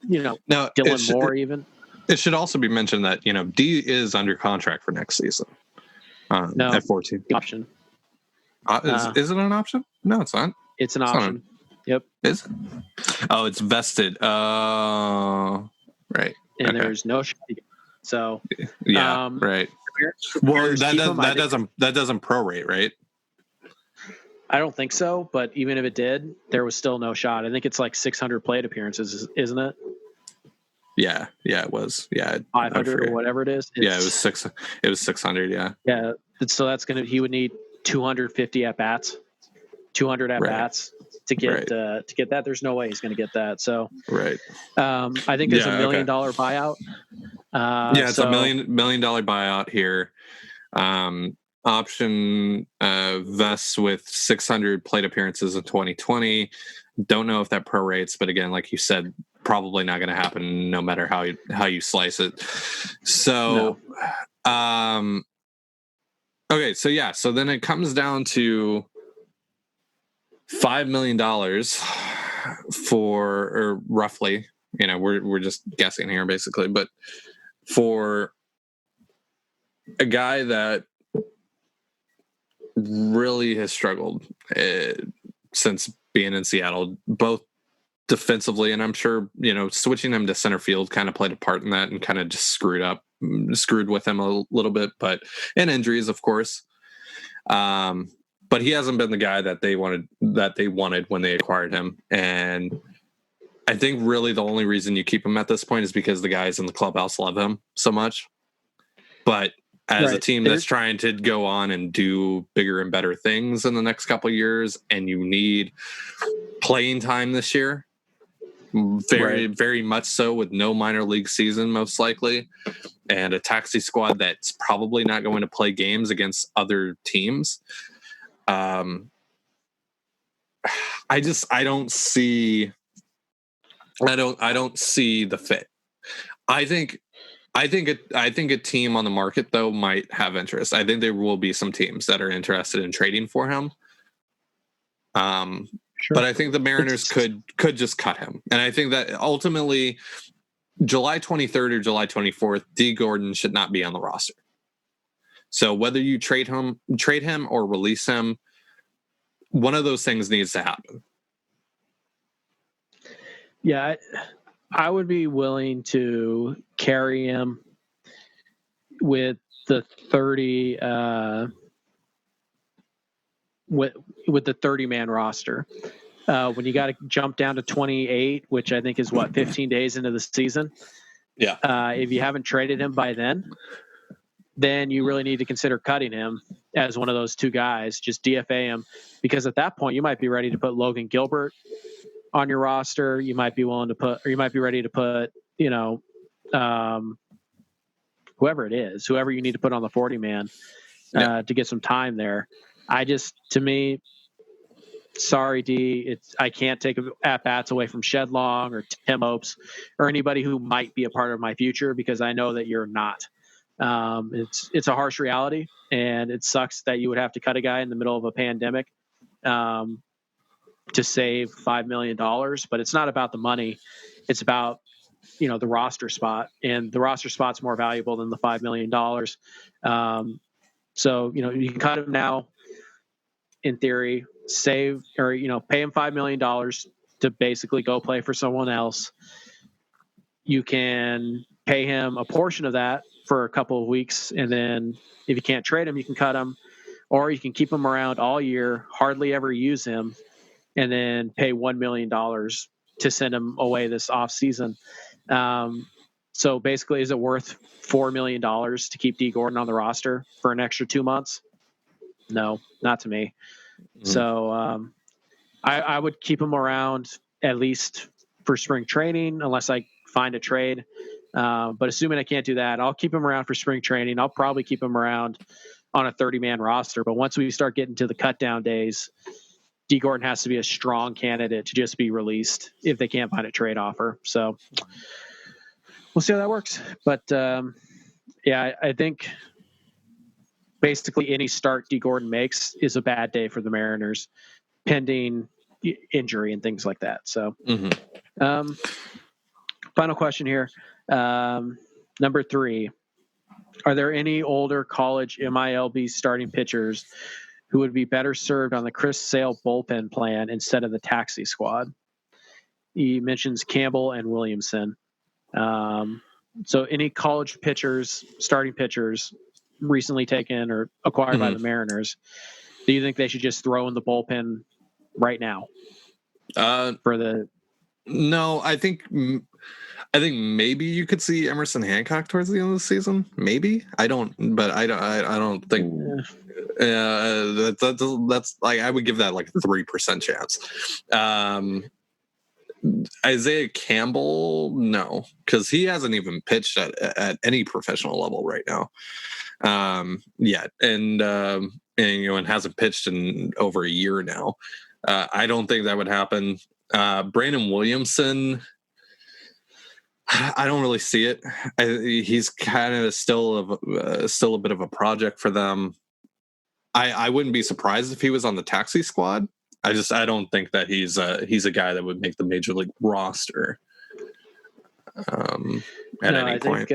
Dylan Moore even. It should also be mentioned that, D is under contract for next season. No, at 14. Option. Is it an option? No, it's not. It's an option. Yep. Is it? Oh, it's vested. Right. And there's no shot. So yeah, right. Well, that doesn't prorate, right? I don't think so, but even if it did, there was still no shot. I think it's 600 plate appearances, isn't it? Yeah, it was. Yeah, 500 or whatever it is. It was 600. Yeah. Yeah. So that's he would need 250 at bats, 200 at bats to get that. There's no way he's going to get that. So right. I think there's $1 million buyout. It's $1 million buyout here. Option vests with 600 plate appearances in 2020. Don't know if that prorates, but again, like you said, probably not going to happen no matter how you slice it. So, okay, so then it comes down to $5 million or roughly, we're just guessing here basically, but for a guy that really has struggled since being in Seattle, both defensively, and I'm sure, switching him to center field kind of played a part in that and kind of just screwed with him a little bit, and injuries, of course. But he hasn't been the guy that they wanted when they acquired him. And I think really the only reason you keep him at this point is because the guys in the clubhouse love him so much. But as a team that's trying to go on and do bigger and better things in the next couple of years, and you need playing time this year, very much so, with no minor league season most likely, and a taxi squad that's probably not going to play games against other teams. I don't see the fit. I think a team on the market though might have interest. I think there will be some teams that are interested in trading for him. Sure. But I think the Mariners could just cut him. And I think that ultimately July 23rd or July 24th, D. Gordon should not be on the roster. So whether you trade him or release him, one of those things needs to happen. Yeah, I would be willing to carry him with the 30 with the 30-man roster. When you got to jump down to 28, which I think is 15 days into the season. Yeah. If you haven't traded him by then you really need to consider cutting him as one of those two guys. Just DFA him, because at that point you might be ready to put Logan Gilbert on your roster. You might be ready to put, whoever it is, whoever you need to put on the 40-man to get some time there. To me, sorry, D, I can't take at-bats away from Shedlong or Tim Opes or anybody who might be a part of my future, because I know that you're not. It's a harsh reality, and it sucks that you would have to cut a guy in the middle of a pandemic to save $5 million, but it's not about the money. It's about, the roster spot, and the roster spot's more valuable than the $5 million. So, you can cut him now in theory, save or, pay him $5 million to basically go play for someone else. You can pay him a portion of that for a couple of weeks, and then if you can't trade him, you can cut him, or you can keep him around all year, hardly ever use him, and then pay $1 million to send him away this off season. So basically, is it worth $4 million to keep D. Gordon on the roster for an extra 2 months? No, not to me. Mm-hmm. So I would keep him around at least for spring training, unless I find a trade. But assuming I can't do that, I'll keep him around for spring training. I'll probably keep him around on a 30-man roster. But once we start getting to the cut down days, D. Gordon has to be a strong candidate to just be released if they can't find a trade offer. So we'll see how that works. But I think basically any start D. Gordon makes is a bad day for the Mariners, pending injury and things like that. So final question here. Number 3, are there any older college MILB starting pitchers who would be better served on the Chris Sale bullpen plan instead of the taxi squad? He mentions Campbell and Williamson. So any college pitchers, starting pitchers, recently taken or acquired by the Mariners, do you think they should just throw in the bullpen right now? No, I think maybe you could see Emerson Hancock towards the end of the season. Maybe I don't think. That's like, I would give that like a 3% chance. Isaiah Campbell, no, because he hasn't even pitched at any professional level right now yet, and hasn't pitched in over a year now. I don't think that would happen. Brandon Williamson, I don't really see it. He's kind of still a bit of a project for them. I wouldn't be surprised if he was on the taxi squad. I don't think that he's a guy that would make the major league roster at any point.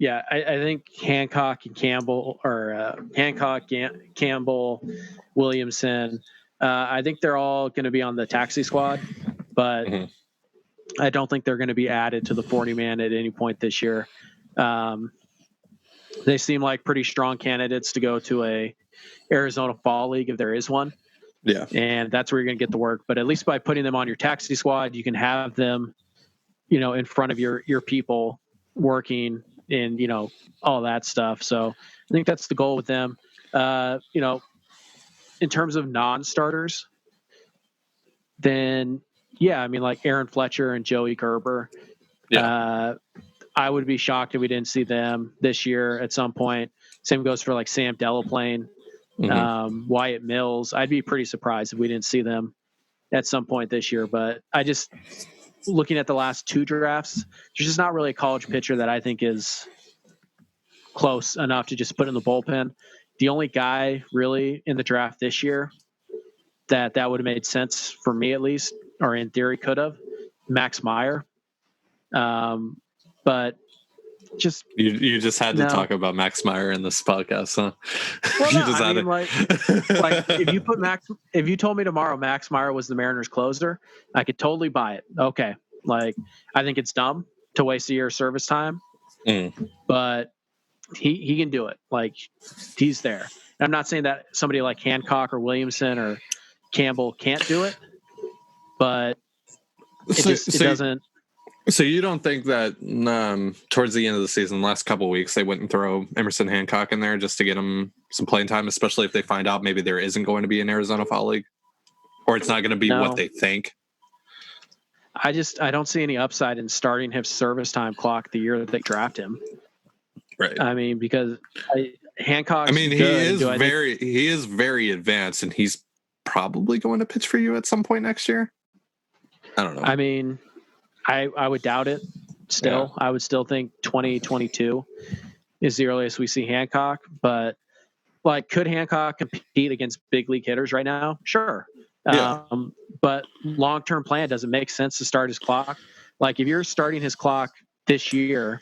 I think Hancock and Campbell, or Campbell, Williamson. I think they're all going to be on the taxi squad, but I don't think they're going to be added to the 40-man at any point this year. They seem like pretty strong candidates to go to a Arizona Fall League if there is one. Yeah. And that's where you're going to get the work. But at least by putting them on your taxi squad, you can have them, in front of your people working and, all that stuff. So I think that's the goal with them. In terms of non-starters, then, yeah, I mean, like Aaron Fletcher and Joey Gerber. Yeah. I would be shocked if we didn't see them this year at some point. Same goes for like Sam Delaplane, Wyatt Mills. I'd be pretty surprised if we didn't see them at some point this year. But looking at the last 2 drafts, there's just not really a college pitcher that I think is close enough to just put in the bullpen. The only guy really in the draft this year that would have made sense for me, at least, or in theory could have, Max Meyer. But just you just had to talk about Max Meyer in this podcast, huh? Well, like if you told me tomorrow Max Meyer was the Mariners closer, I could totally buy it. Okay, like I think it's dumb to waste a year of service time, but he can do it. Like he's there. And I'm not saying that somebody like Hancock or Williamson or Campbell can't do it, but it doesn't. So you don't think that towards the end of the season, last couple of weeks, they wouldn't throw Emerson Hancock in there just to get him some playing time, especially if they find out maybe there isn't going to be an Arizona Fall League, or it's not going to be what they think? I don't see any upside in starting his service time clock the year that they draft him. Right. I mean, because Hancock. I mean, he is very advanced, and he's probably going to pitch for you at some point next year. I don't know. I mean, I would doubt it still. Yeah. I would still think 2022 is the earliest we see Hancock. But, like, could Hancock compete against big league hitters right now? Sure. Yeah. But long-term plan, does it make sense to start his clock? Like, if you're starting his clock this year,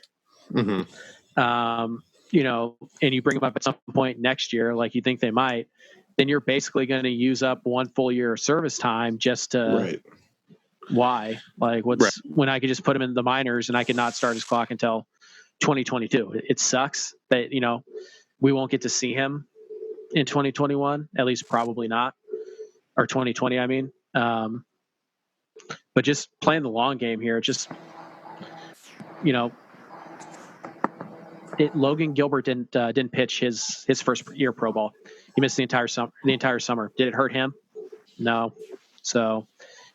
and you bring him up at some point next year, like you think they might, then you're basically going to use up 1 full year of service time just to right. Why? Like when I could just put him in the minors and I could not start his clock until 2022. It sucks that, we won't get to see him in 2021, at least probably not, or 2020. I mean, but just playing the long game here, just, Logan Gilbert didn't pitch his first year pro ball. He missed the entire summer. Did it hurt him? No. So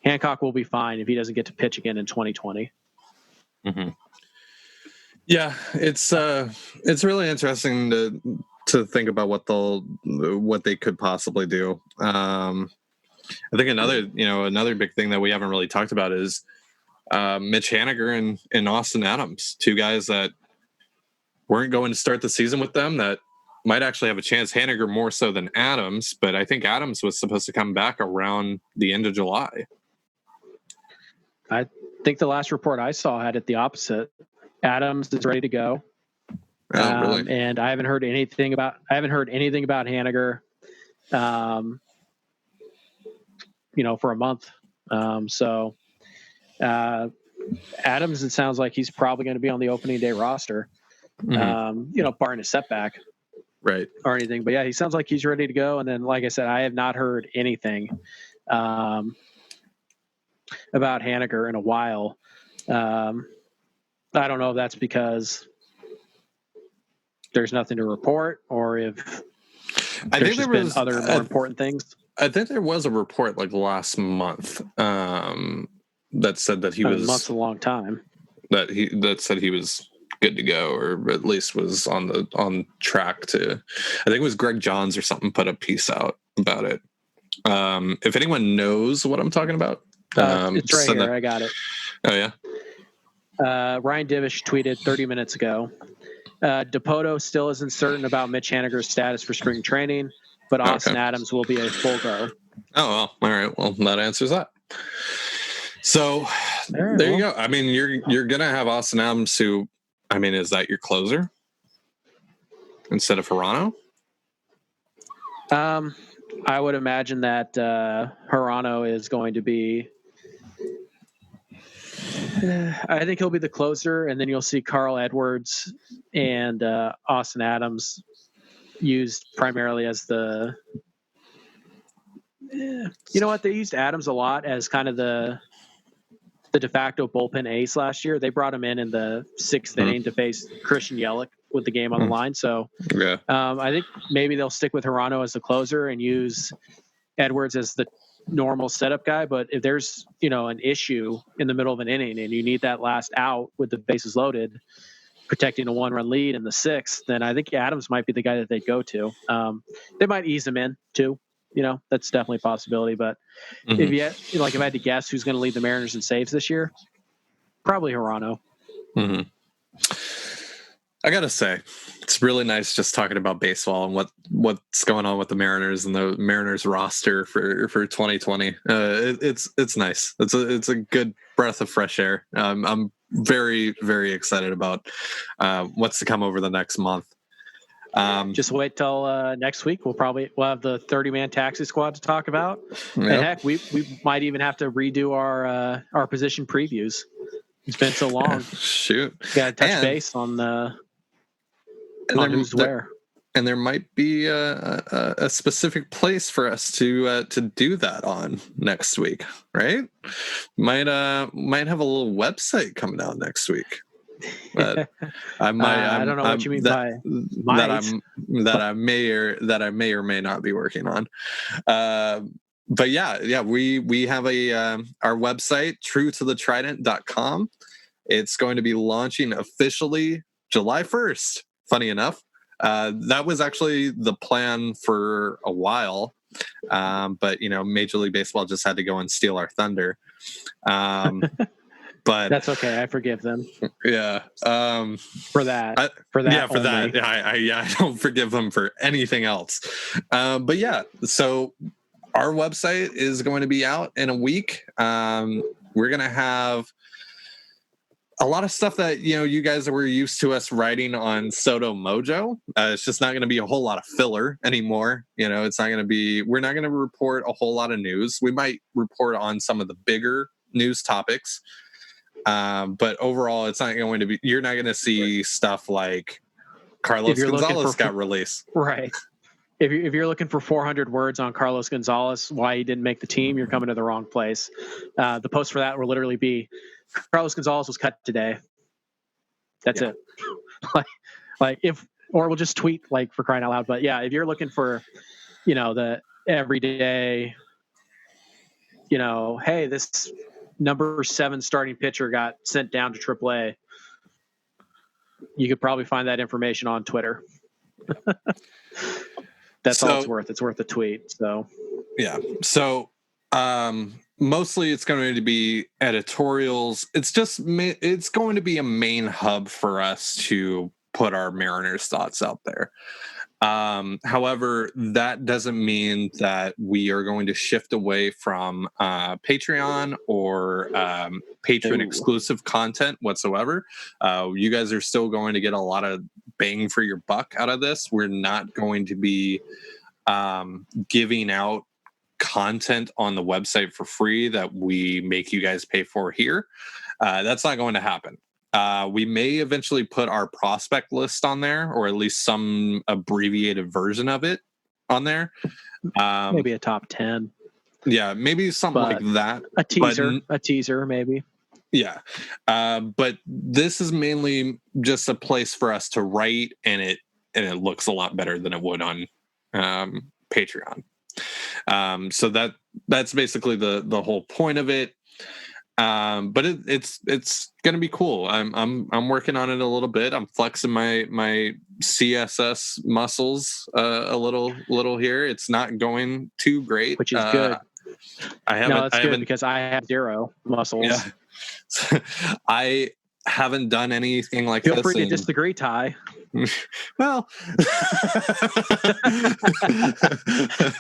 Hancock will be fine if he doesn't get to pitch again in 2020. Yeah, it's really interesting to think about what they could possibly do. I think another big thing that we haven't really talked about is Mitch Haniger and Austin Adams, 2 guys that weren't going to start the season with them that might actually have a chance. Haniger more so than Adams, but I think Adams was supposed to come back around the end of July. I think the last report I saw had it the opposite. Adams is ready to go. Oh, really? And I haven't heard anything about Haniger, for a month. So Adams, it sounds like he's probably going to be on the opening day roster, barring a setback. Right. Or anything. But yeah, he sounds like he's ready to go. And then, like I said, I have not heard anything about Haniger in a while. I don't know if that's because there's nothing to report or if I think there was other more important things. I think there was a report like last month that said that he was a month's a long time. That said he was good to go, or at least was on track to. I think it was Greg Johns or something put a piece out about it. If anyone knows what I'm talking about, it's right here. I got it. Oh yeah. Ryan Divish tweeted 30 minutes ago. DePoto still isn't certain about Mitch Haniger's status for spring training, but Austin Adams will be a full go. Oh well, all right. Well, that answers that. So there you go. I mean, you're gonna have Austin Adams, who, I mean, is that your closer instead of Hirano? I would imagine that Hirano is going to be. I think he'll be the closer, and then you'll see Carl Edwards and Austin Adams used primarily as the You know what? They used Adams a lot as kind of the de facto bullpen ace last year. They brought him in the 6th inning to face Christian Yelich with the game on the line. So Yeah. I think maybe they'll stick with Hirano as the closer and use Edwards as the normal setup guy. But if there's, an issue in the middle of an inning and you need that last out with the bases loaded, protecting a 1-run lead in the 6th, then I think Adams might be the guy that they'd go to. They might ease him in too. That's definitely a possibility. But if I had to guess who's going to lead the Mariners in saves this year, probably Hirano. Mm-hmm. I gotta say, it's really nice just talking about baseball and what's going on with the Mariners and the Mariners roster for 2020. It's nice. It's a good breath of fresh air. I'm very, very excited about what's to come over the next month. Just wait till next week. We'll have the 30-man taxi squad to talk about. Yep. And heck, we might even have to redo our position previews. It's been so long. Shoot, got to touch base on who's where. And there might be a specific place for us to do that on next week, right? Might have a little website coming out next week. But I don't know what you mean by that I may or may not be working on. But yeah, we have our website, truetothetrident.com. It's going to be launching officially July 1st. Funny enough, that was actually the plan for a while. But Major League Baseball just had to go and steal our thunder. But that's okay. I forgive them. Yeah. For that. I don't forgive them for anything else. But yeah, so our website is going to be out in a week. We're going to have a lot of stuff that, you guys were used to us writing on Soto Mojo. It's just not going to be a whole lot of filler anymore. It's not going to be, we're not going to report a whole lot of news. We might report on some of the bigger news topics. But overall, it's not going to be, you're not going to see stuff like Carlos Gonzalez got released. Right. If you're looking for 400 words on Carlos Gonzalez, why he didn't make the team, you're coming to the wrong place. The post for that will literally be Carlos Gonzalez was cut today. That's it. Or we'll just tweet for crying out loud. But yeah, if you're looking for, the everyday, hey, this number 7 starting pitcher got sent down to AAA, you could probably find that information on Twitter. That's all it's worth. It's worth a tweet. So yeah. So mostly it's going to be editorials. It's going to be a main hub for us to put our Mariners thoughts out there. However, that doesn't mean that we are going to shift away from Patreon or Patreon exclusive content whatsoever. You guys are still going to get a lot of bang for your buck out of this. We're not going to be giving out content on the website for free that we make you guys pay for here. That's not going to happen. We may eventually put our prospect list on there, or at least some abbreviated version of it on there. Maybe a top 10. Yeah, maybe something like that. A teaser, maybe. Yeah. But this is mainly just a place for us to write, and it looks a lot better than it would on Patreon. So that's basically the whole point of it. But it's going to be cool. I'm working on it a little bit. I'm flexing my CSS muscles a little here. It's not going too great, which is good. It's good because I have 0 muscles. Yeah. I haven't done anything like this. Feel free to disagree, Ty. Well,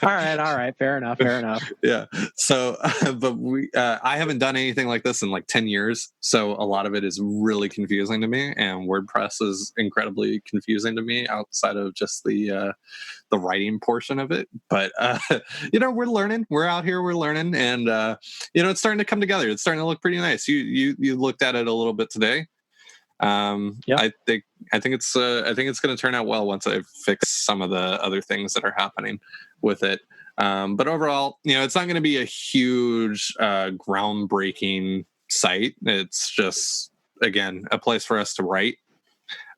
all right. Fair enough. Yeah. So, but I haven't done anything like this in 10 years. So a lot of it is really confusing to me, and WordPress is incredibly confusing to me outside of just the writing portion of it. But, we're learning, we're out here, we're learning, and, it's starting to come together. It's starting to look pretty nice. You looked at it a little bit today. I think it's going to turn out well once I fix some of the other things that are happening with it. But overall, it's not going to be a huge, groundbreaking site. It's just, again, a place for us to write.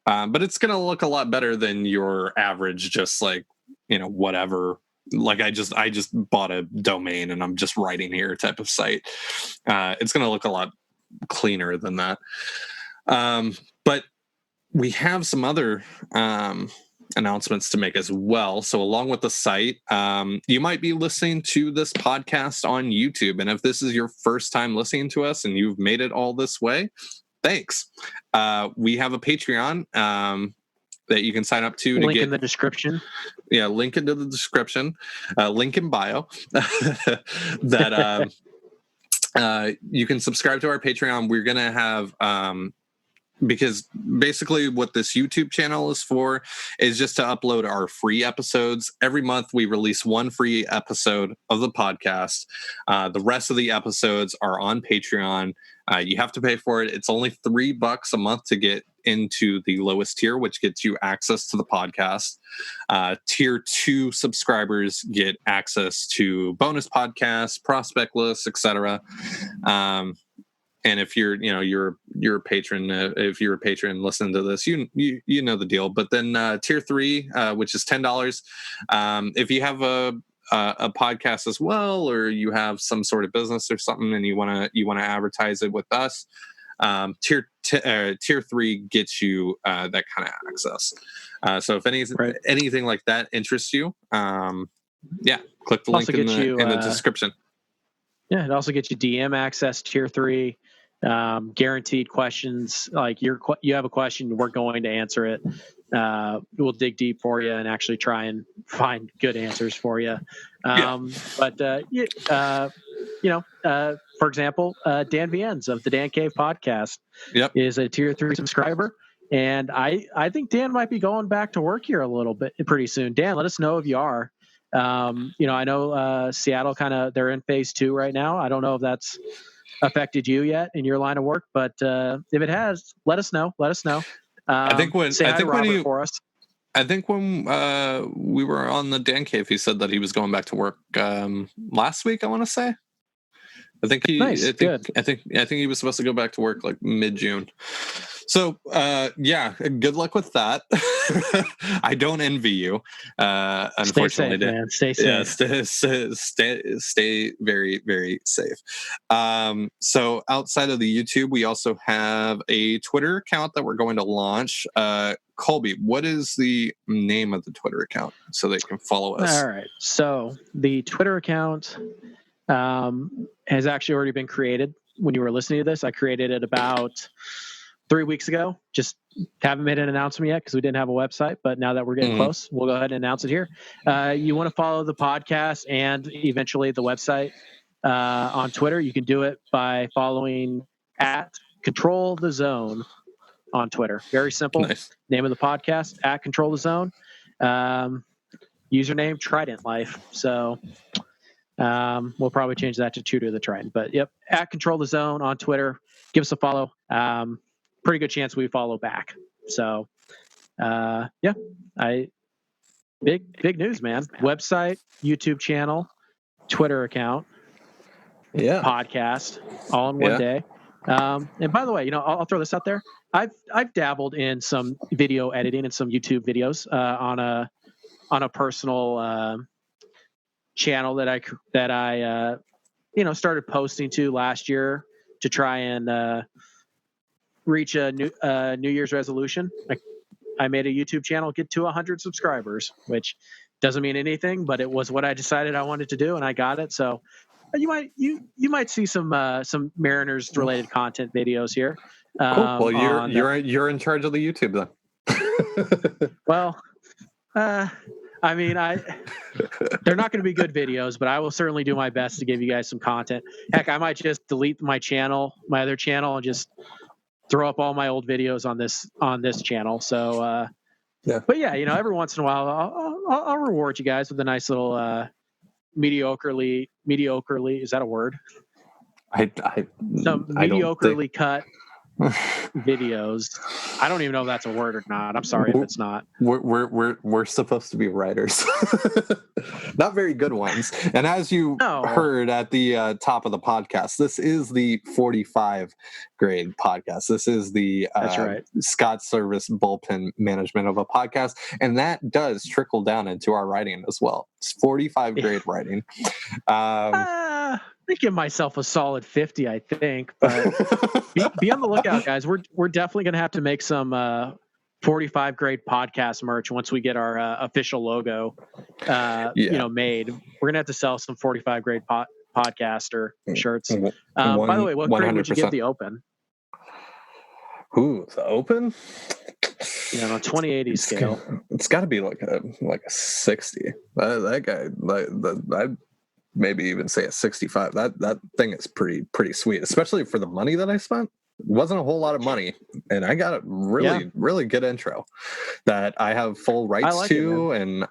But it's going to look a lot better than your average, just like, whatever. Like I just bought a domain and I'm just writing here type of site. It's going to look a lot cleaner than that. But we have some other announcements to make as well. So along with the site, you might be listening to this podcast on YouTube. And if this is your first time listening to us and you've made it all this way, thanks. We have a Patreon that you can sign up to Link get in the description. Yeah, link into the description, link in bio. That you can subscribe to our Patreon. We're gonna have because basically what this YouTube channel is for is just to upload our free episodes. Every month we release one free episode of the podcast. The rest of the episodes are on Patreon. You have to pay for it. It's only $3 a month to get into the lowest tier, which gets you access to the podcast. Tier 2 subscribers get access to bonus podcasts, prospect lists, etc. And if you're a patron, if you're a patron listening to this, you know the deal. But then tier 3, which is $10, if you have a podcast as well, or you have some sort of business or something, and you want to advertise it with us, tier 3 gets you that kind of access. So if anything like that interests you, click the link in the description. Yeah, it also gets you DM access, tier 3, guaranteed questions. Like you have a question, we're going to answer it. We'll dig deep for you and actually try and find good answers for you. For example, Dan Viennes of the Dan Cave podcast is a tier 3 subscriber. And I think Dan might be going back to work here a little bit pretty soon. Dan, let us know if you are. I know Seattle they're in phase 2 right now. I don't know if that's affected you yet in your line of work, but if it has, let us know. I think when for us. I think when we were on the Dan Cave, he said that he was going back to work last week. I want to say. I think he was supposed to go back to work like mid-June. So, good luck with that. I don't envy you. Unfortunately, stay safe, man. Stay safe. Stay very, very safe. So outside of the YouTube, we also have a Twitter account that we're going to launch. Colby, what is the name of the Twitter account so they can follow us? All right. So the Twitter account has actually already been created. When you were listening to this, I created it about 3 weeks ago. Just haven't made an announcement yet because we didn't have a website, but now that we're getting close, we'll go ahead and announce it here. You want to follow the podcast and eventually the website on Twitter. You can do it by following at Control the Zone on Twitter. Very simple. Nice. Name of the podcast, at Control the Zone. Username, Trident Life. So we'll probably change that to Tutor the Trident. But yep, at Control the Zone on Twitter. Give us a follow. Pretty good chance we follow back. So, big news, man. Website, YouTube channel, Twitter account, podcast, all in one day. And by the way, I'll throw this out there. I've dabbled in some video editing and some YouTube videos on a personal channel that I started posting to last year to try and reach a New Year's resolution. I made a YouTube channel, get to 100 subscribers, which doesn't mean anything, but it was what I decided I wanted to do, and I got it. So you might see some Mariners related content videos here. Cool. Well, you're in charge of the YouTube then. Well, they're not going to be good videos, but I will certainly do my best to give you guys some content. Heck, I might just delete my other channel, and just throw up all my old videos on this channel. So, but yeah, every once in a while, I'll reward you guys with a nice little mediocrely. Is that a word? Mediocrely cut videos. I don't even know if that's a word or not. I'm sorry if it's not. We're supposed to be writers, not very good ones. And as you heard at the top of the podcast, this is the 45 grade podcast. This is the that's right. Scott Service bullpen management of a podcast, and that does trickle down into our writing as well. It's 45 grade writing. I give myself a solid 50, I think, but be on the lookout, guys. We're definitely going to have to make some 45 grade podcast merch once we get our official logo, made. We're going to have to sell some 45 grade podcaster shirts. By the way, what grade would you give the Open? Ooh, the Open? On a 2080 scale. It's got to be like a 60. That guy, I'd maybe even say a 65. That thing is pretty sweet, especially for the money that I spent. It wasn't a whole lot of money, and I got a really good intro that I have full rights to, and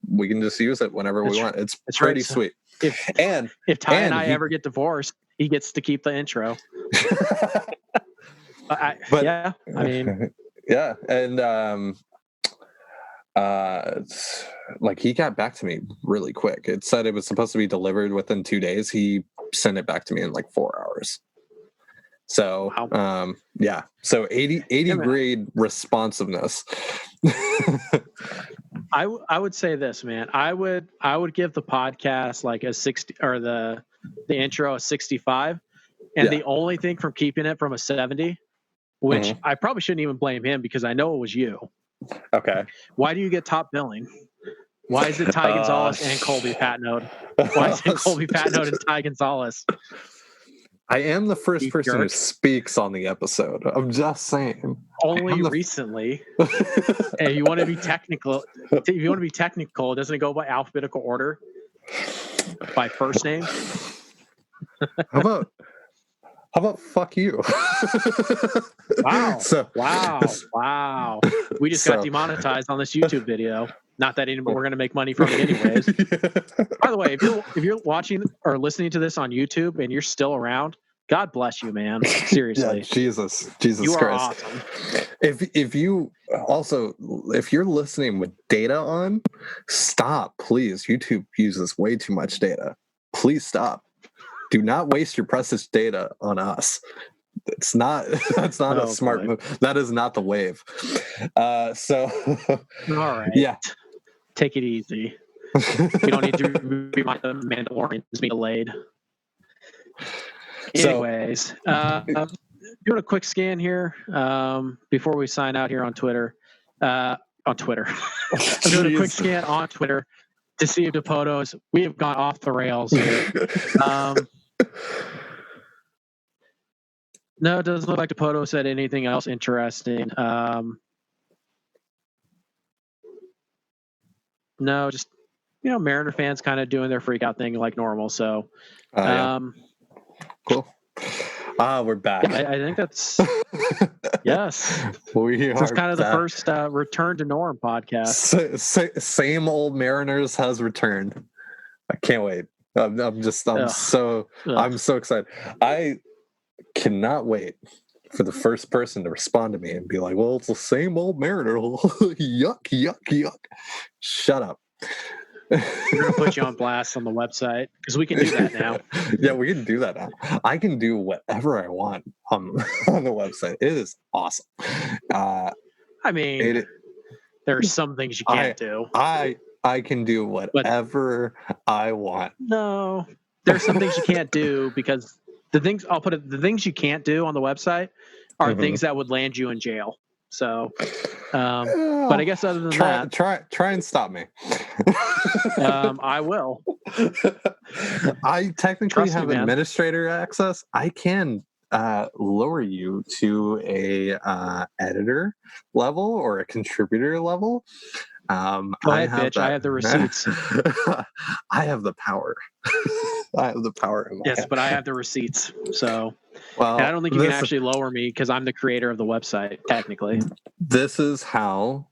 we can just use it whenever we want. It's pretty sweet. If Ty and I ever get divorced, he gets to keep the intro. Yeah, and like he got back to me really quick. It said it was supposed to be delivered within 2 days. He sent it back to me in like 4 hours. So so 80 grade responsiveness. I would say this, man. I would give the podcast like a 60, or the intro a 65, and the only thing from keeping it from a 70, which I probably shouldn't even blame him because I know it was you. Okay. Why do you get top billing? Why is it Ty Gonzalez and Colby Patnode? Why is it Colby Patnode and Ty Gonzalez? I am the first person who speaks on the episode. I'm just saying. Only recently. Hey, you want to be technical? If you want to be technical, doesn't it go by alphabetical order? By first name? How about fuck you? Wow. Wow. We just got demonetized on this YouTube video. Not that we're going to make money from it anyways. By the way, if you're watching or listening to this on YouTube and you're still around, God bless you, man. Seriously. Jesus you Christ. Are awesome. If you're listening with data on, stop, please. YouTube uses way too much data. Please stop. Do not waste your precious data on us. That's not a smart move. That is not the wave. All right. Yeah. Take it easy. You don't need to be like the Mandalorians being delayed. Anyways, doing a quick scan here before we sign out here on Twitter. I'm doing a quick scan on Twitter to see if Depoto's. We have gone off the rails here. No, it doesn't look like Dipoto said anything else interesting. No, just Mariner fans kind of doing their freak out thing like normal. So, cool. We're back. I think that's yes. This is kind of the first return to norm podcast. Same old Mariners has returned. I can't wait. I'm so excited. I cannot wait for the first person to respond to me and be like, well, it's the same old Mariner. yuck. Shut up. We're going to put you on blast on the website because we can do that now. Yeah, we can do that now. I can do whatever I want on the website. It is awesome. There are some things you can't do. I can do whatever I want. No, there are some things you can't do because the things you can't do on the website are things that would land you in jail. So, but I guess other than that, try and stop me. I will. I technically have administrator access. I can lower you to a editor level or a contributor level. Go ahead, bitch. I have the receipts. I have the power. I have the power in my hand. But I have the receipts. So, and I don't think you can actually lower me because I'm the creator of the website, technically. This is how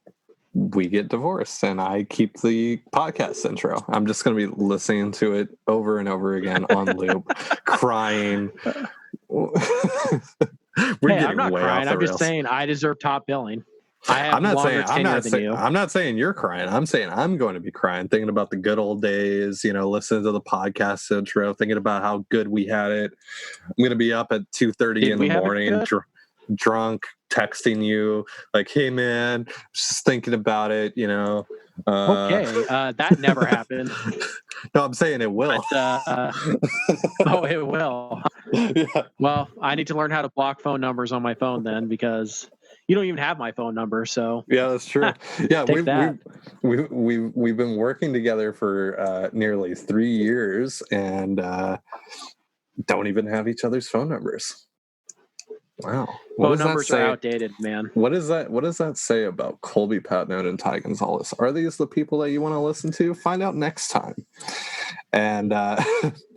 we get divorced, and I keep the podcast intro. I'm just going to be listening to it over and over again on loop, crying. We're Hey, getting I'm not way crying. off the I'm rails. just saying I deserve top billing. I have I'm not longer tenure than you. I'm not saying you're crying. I'm saying I'm going to be crying, thinking about the good old days, listening to the podcast intro, thinking about how good we had it. I'm going to be up at 2:30 Did in we the have it morning, good? drunk, texting you like, "Hey man, just thinking about it," Okay, that never happened. No, I'm saying it will. But, oh, it will. Yeah. Well, I need to learn how to block phone numbers on my phone then, because you don't even have my phone number. So Yeah, that's true. Yeah, Take that. we've been working together for nearly 3 years and don't even have each other's phone numbers. Wow. What phone does that numbers are say? outdated, man. What does that say about Colby Patnode and Ty Gonzalez? Are these the people that you want to listen to? Find out next time. And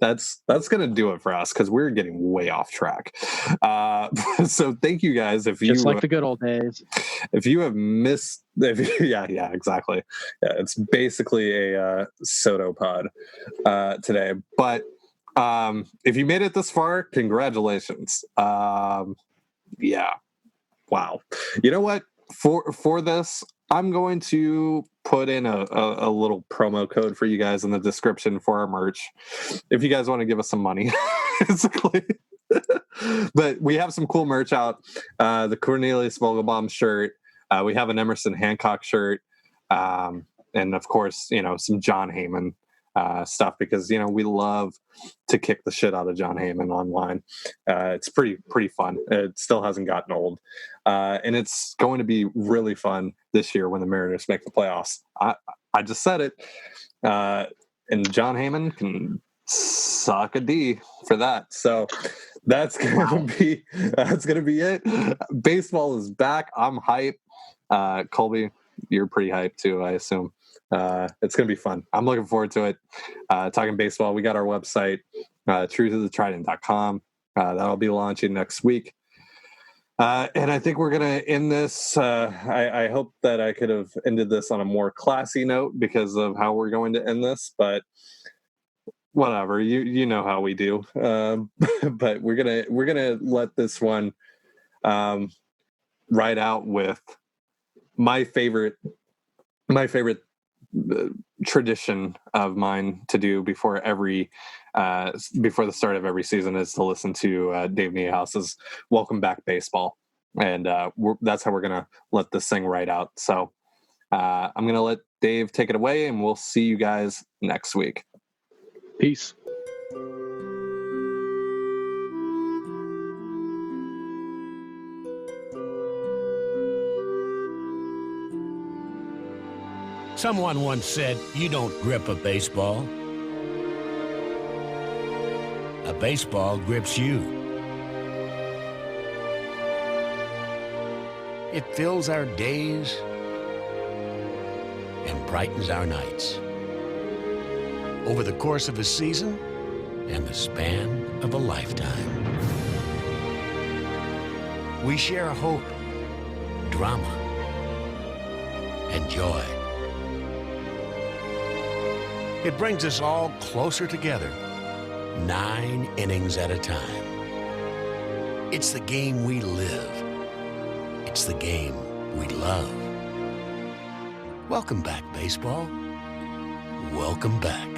that's going to do it for us because we're getting way off track. So thank you guys. Just like the good old days. If you have missed, yeah, exactly. Yeah, it's basically a Soto pod today. But if you made it this far, congratulations. Yeah. Wow. You know what? For this, I'm going to put in a little promo code for you guys in the description for our merch. If you guys want to give us some money, basically. But we have some cool merch out. The Cornelius Vogelbaum shirt. We have an Emerson Hancock shirt. And of course, some John Heyman stuff because we love to kick the shit out of John Heyman online. It's pretty fun. It still hasn't gotten old, and it's going to be really fun this year when the Mariners make the playoffs. I just said it, and John Heyman can suck a D for that. So that's gonna be it. Baseball is back. I'm hype. Colby, you're pretty hyped too, I assume. It's going to be fun. I'm looking forward to it. Talking baseball, we got our website, truthofthetrident.com. That'll be launching next week. And I think we're going to end this. I hope that I could have ended this on a more classy note because of how we're going to end this, but whatever, you know how we do. But we're going to let this one ride out with my favorite tradition of mine to do before the start of every season is to listen to Dave Niehouse's Welcome Back Baseball. And that's how we're going to let this thing ride out. So I'm going to let Dave take it away, and we'll see you guys next week. Peace. Someone once said, you don't grip a baseball. A baseball grips you. It fills our days and brightens our nights. Over the course of a season and the span of a lifetime. We share hope, drama, and joy. It brings us all closer together, 9 innings at a time. It's the game we live. It's the game we love. Welcome back, baseball. Welcome back.